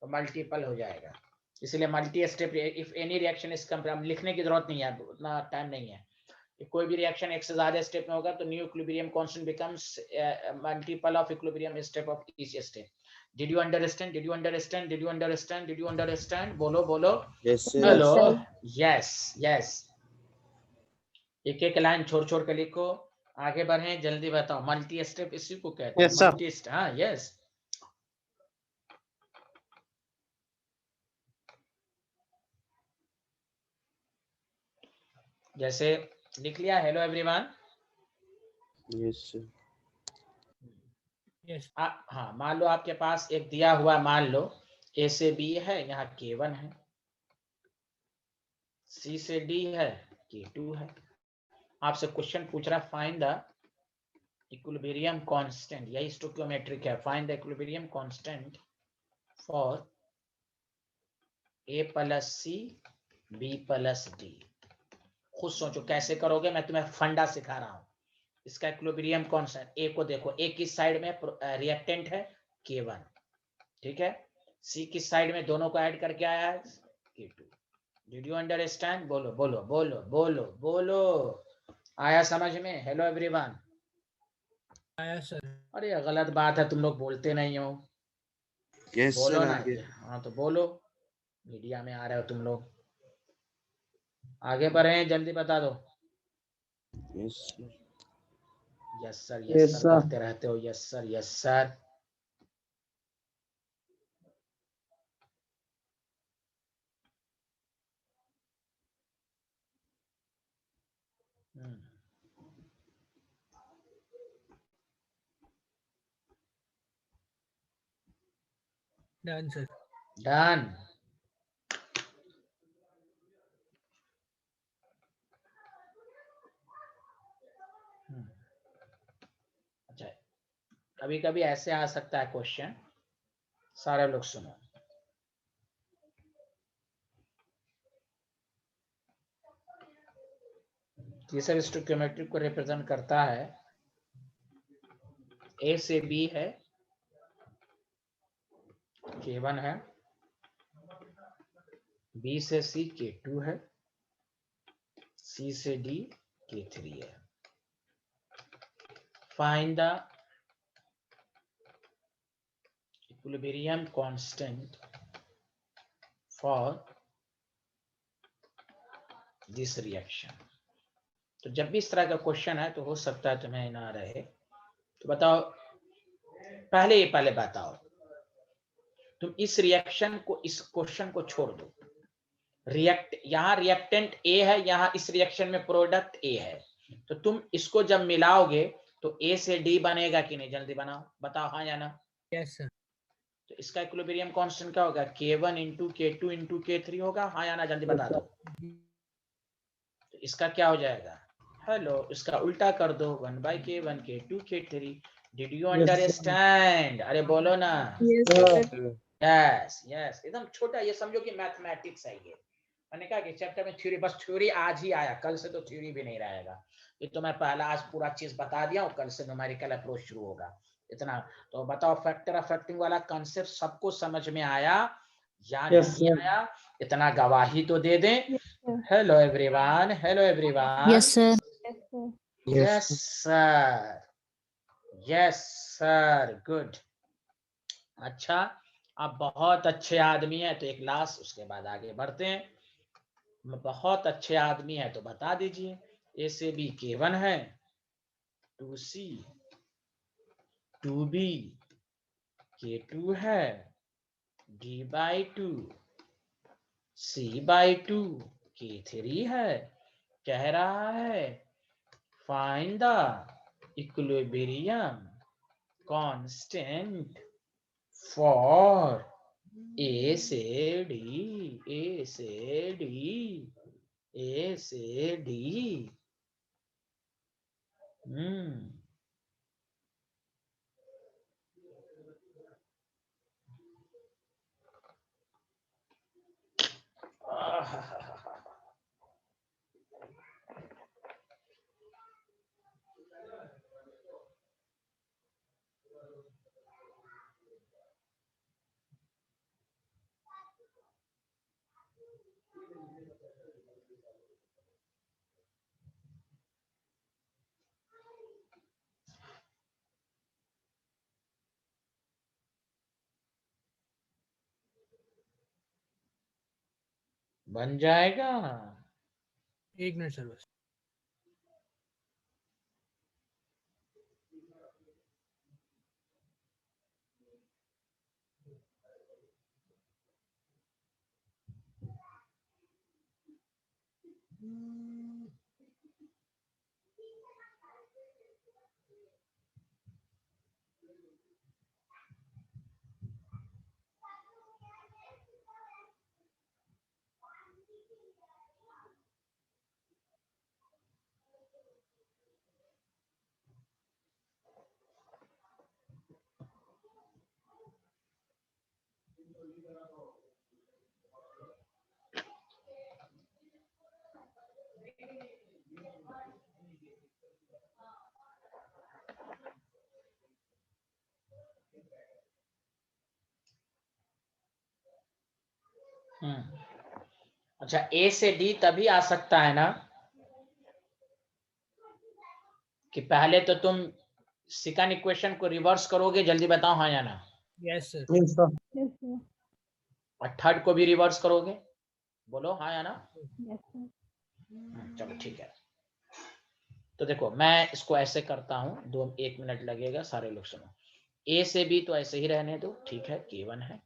तो मल्टीपल हो जाएगा। इसलिए multi step, if any reaction is complete, लिखने की जरूरत नहीं है, उतना टाइम नहीं है। कोई भी रिएक्शन एक से ज्यादा स्टेप में होगा तो new equilibrium constant becomes multiple of equilibrium step of each step. Did you understand? Did you understand? Did you understand? Did you understand? बोलो बोलो। Yes, sir. Hello. sir. Yes yes. एक एक लाइन छोड़ छोड़ के लिखो, आगे बढ़े, जल्दी बताओ। मल्टी स्टेप इसी को कहते हैं, Yes, sir. Multi step. हाँ, यस। जैसे लिख लिया, hello everyone. Yes, sir. Yes. हाँ, मान लो आपके पास एक दिया हुआ, मान लो ए से बी है, यहाँ K1 है, सी से डी है, K2 है। आपसे क्वेश्चन पूछ रहा है, फाइंड द इक्विलिब्रियम कांस्टेंट, यही स्टोइकियोमेट्रिक है। Find the equilibrium constant for A plus C B plus D. खुद सोचो कैसे करोगे, मैं तुम्हें फंडा सिखा रहा हूं। इसका इक्विलिब्रियम कांस्टेंट, ए को देखो, ए की साइड में रिएक्टेंट है K1, ठीक है। सी की साइड में दोनों को ऐड करके आया है K2। Did you understand? बोलो बोलो बोलो बोलो बोलो, आया समझ में? Hello everyone. आया सर। अरे गलत बात है, तुम लोग बोलते नहीं हो। Yes, बोलो sir. ना। आगे. हाँ तो बोलो, मीडिया में आ रहे हो तुम लोग। आगे बढ़े, जल्दी बता दो। Yes, sir. Yes sir, Yes, yes sir sir. करते रहते हो। Yes sir, yes sir. Done sir. Done. अच्छा, कभी कभी ऐसे आ सकता है क्वेश्चन, सारे लोग सुनो। ये सब स्टोइकियोमेट्रिक को रिप्रेजेंट करता है। ए से बी है, K1 है, बी से सी K2 है, सी से डी K3 है। Find the equilibrium constant for this reaction. तो जब भी इस तरह का क्वेश्चन है तो हो सकता है तुम्हें ना रहे, तो बताओ, पहले बताओ, तुम इस रिएक्शन को, इस क्वेश्चन को छोड़ दो। यहाँ रिएक्टेंट ए है, यहाँ इस रिएक्शन में प्रोडक्ट ए है, तो तुम इसको जब मिलाओगे तो ए से डी बनेगा कि नहीं? जल्दी बनाओ, बताओ हाँ या ना। Yes sir. तो इसका इक्विलिब्रियम कांस्टेंट क्या होगा? K1 into K2 into K3 होगा, हाँ या ना? जल्दी बता दो। तो इसका क्या हो जाएगा? हेलो, इसका उल्टा कर दो, 1/K1 K2 K3। Did you understand? अरे बोलो ना। Yes, Yes, sir. sir. Yes yes, एकदम छोटा, ये समझो कि मैथमेटिक्स है ये। मैंने कहा कि चैप्टर में थ्योरी, बस थ्योरी आज ही आया, कल से तो थ्योरी भी नहीं रहेगा। ये तो मैं पहला आज पूरा चीज बता दिया हूँ, कल से न्यूमेरिकल अप्रोच शुरू होगा। इतना तो बताओ, फैक्टर अफेक्टिंग वाला कॉन्सेप्ट सबको समझ में आया या नहीं आया? इतना गवाही तो दे दें। Yes, sir. Hello everyone, hello everyone. Yes, sir. Yes, sir. Yes sir, yes sir, good. अच्छा, आप बहुत अच्छे आदमी हैं, तो एक लास्ट, उसके बाद आगे बढ़ते हैं। बहुत अच्छे आदमी है तो बता दीजिए। ए से बी K1 है, 2C 2B K2 है, D/2 C/2 K3 है। कह रहा है find the equilibrium constant for ए से डी, ए से डी, ए से डी। बन जाएगा। एक मिनट सर बस। अच्छा, ए से डी तभी आ सकता है ना कि पहले तो तुम सेकंड इक्वेशन को रिवर्स करोगे, जल्दी बताओ हाँ या ना, यस सर। Yes, sir. और थर्ड को भी रिवर्स करोगे, बोलो हाँ या ना। Yes, sir. चलो ठीक है, तो देखो मैं इसको ऐसे करता हूं, 1 मिनट लगेगा, सारे लोग सुनो। ए से बी तो ऐसे ही रहने दो, ठीक है, K1 है।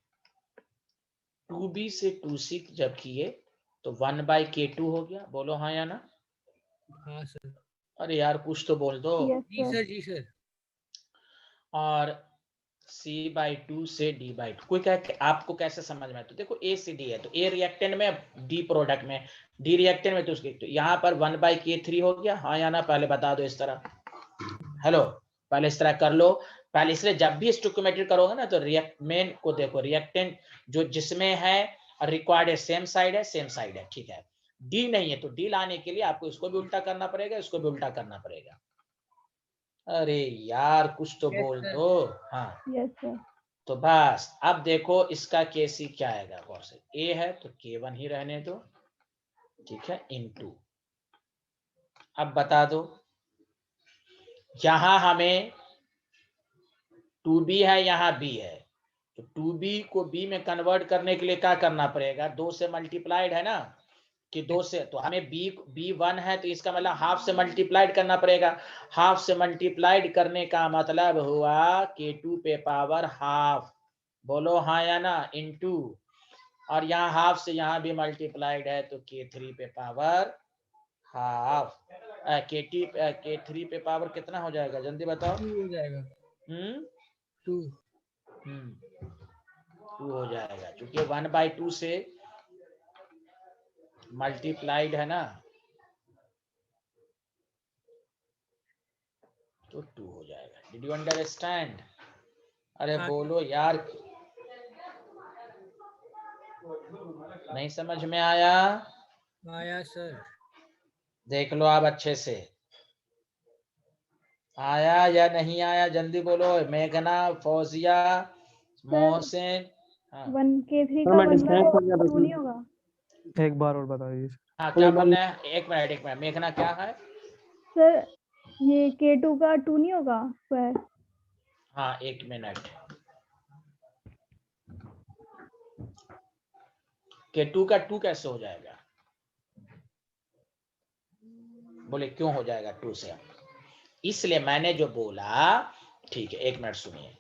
2B से 2C जब किए तो 1/K2 हो गया, बोलो हाँ या ना। हाँ सर। अरे यार कुछ तो बोल दो। Yes, जी sir. सर, जी सर। और C/2 से D/2, कोई कहे आपको कैसे समझ में, तो देखो A से D है तो A रिएक्टेंट में, D प्रोडक्ट में, D रिएक्टेंट में, तो उसके तो यहाँ पर 1/K3 हो गया, हाँ या ना, पहले बता दो इस तरह। हेलो, पहले इस तरह कर लो पहले, इसलिए जब भी स्टोइकियोमेट्री करोगे ना तो रिएक्टेंट को देखो, रिएक्टेंट जो जिसमें है रिक्वायर्ड है, सेम साइड है, ठीक है। डी नहीं है तो डी लाने के लिए आपको इसको भी उल्टा करना पड़ेगा, इसको भी उल्टा करना पड़ेगा। अरे यार कुछ तो Yes, बोल sir. दो। हाँ Yes, sir. तो बस अब देखो इसका केसी क्या आएगा, गौर से। ए है तो K1 ही रहने दो, ठीक है, इनटू। अब बता दो, यहां हमें 2B है, यहाँ B है, तो 2B को B में कन्वर्ट करने के लिए क्या करना पड़ेगा, 2 से मल्टीप्लाइड है ना, कि 2 से, तो हमें B1 है तो इसका मतलब हाफ से मल्टीप्लाइड करना पड़ेगा। हाफ से मल्टीप्लाइड करने का मतलब हुआ K2 पे पावर हाफ, बोलो हाँ या ना, इनटू, और यहाँ हाफ से यहाँ भी मल्टीप्लाइड है तो K3 पे पावर हाफ। K3 पे पावर कितना हो जाएगा, जल्दी बताओ। 2 हो जाएगा। 2 हो जाएगा, क्योंकि 1/2 से मल्टीप्लाइड है ना, तो 2 हो जाएगा। Did you understand? अरे हाँ। बोलो यार, नहीं समझ में आया? आया सर। देख लो आप अच्छे से, आया या नहीं आया, जल्दी बोलो। मेघना, फौजिया, मोहसिन। हाँ 1K3 सर का मैं डिस्कनेक्ट हो गया 1/2 नहीं होगा? एक बार और बता दीजिए। हाँ, क्या बोलना है, एक मिनट, मेघना क्या है? सर ये K2 का 2 नहीं होगा स्क्वायर? हाँ 1 मिनट, K2 का 2 कैसे हो जाएगा, बोले क्यों हो जाएगा 2 से? इसलिए मैंने जो बोला, ठीक है, 1 मिनट सुनिए,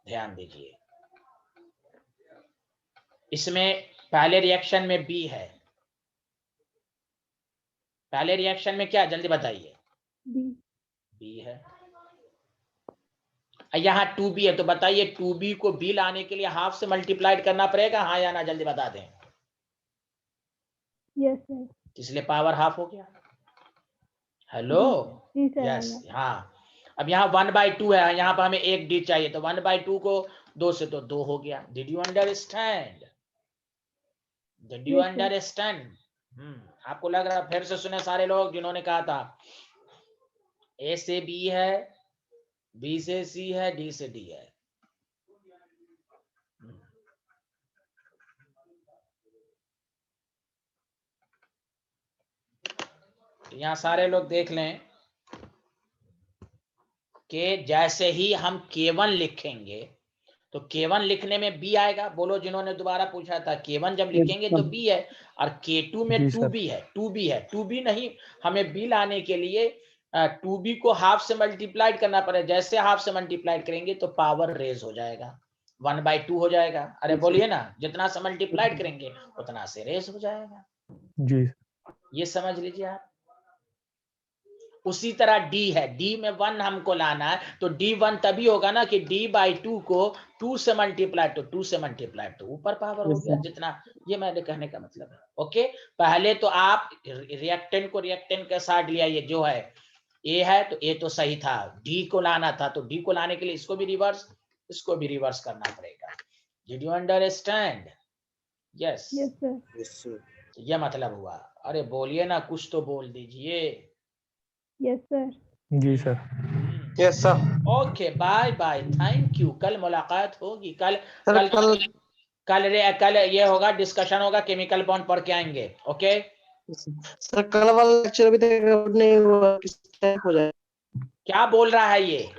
ध्यान दीजिए। इसमें पहले रिएक्शन में B है, पहले रिएक्शन में क्या, जल्दी बताइए। B है, यहाँ 2B है, तो बताइए 2B को B लाने के लिए हाफ से मल्टीप्लाइड करना पड़ेगा, हाँ या ना, जल्दी बता दें। Yes sir. इसलिए पावर हाफ हो गया। हेलो, जी सर। यस, हाँ। अब यहाँ 1/2 है, यहाँ पर हमें 1 D चाहिए, तो 1/2 को 2 से तो 2 हो गया। Did you understand? Did you Yes, sir. Understand? आपको लग रहा, फिर से सुने सारे लोग जिन्होंने कहा था A से B है, B से C है, D से D है। यहाँ सारे लोग देख लें कि जैसे ही हम K1 लिखेंगे तो K1 लिखने में B आएगा, बोलो जिन्होंने दोबारा पूछा था, K1 जब लिखेंगे तो B है, और K2 में जी सर। 2B है। 2B नहीं, हमें B लाने के लिए 2B को हाफ से मल्टीप्लाइड करना पड़ेगा, जैसे हाफ से मल्टीप्लाइड करेंगे तो पावर रेज हो जाएगा, 1/2 हो जाएगा। अरे बोलिए ना, जितना से मल्टीप्लाइड करेंगे उतना से रेज हो जाएगा। जी ये समझ लीजिए आप। उसी तरह डी है, डी में 1 हमको लाना है, तो D1 तभी होगा ना कि D/2 को 2 से मल्टीप्लाई, तो 2 से मल्टीप्लाई तो ऊपर पावर हो गया जितना। ये मैंने कहने का मतलब है। ओके, पहले तो आप रिएक्टेंट को रिएक्टेंट के साथ लिया, ये जो है ए है तो ए तो सही था, डी को लाना था, तो डी को लाने के लिए इसको भी रिवर्स, इसको भी रिवर्स करना पड़ेगा। Did you understand? Yes, yes sir. Yes, sir. ये मतलब हुआ। अरे बोलिए ना, कुछ तो बोल दीजिए। Yes sir. जी sir. Yes sir. Okay, bye bye, thank you. कल मुलाकात होगी। कल सर कल ये होगा, डिस्कशन होगा, केमिकल बॉन्ड पढ़ के आएंगे। ओके सर कल वाला लेक्चर अभी तक नहीं हुआ, किस टाइम हो जाए? क्या बोल रहा है ये?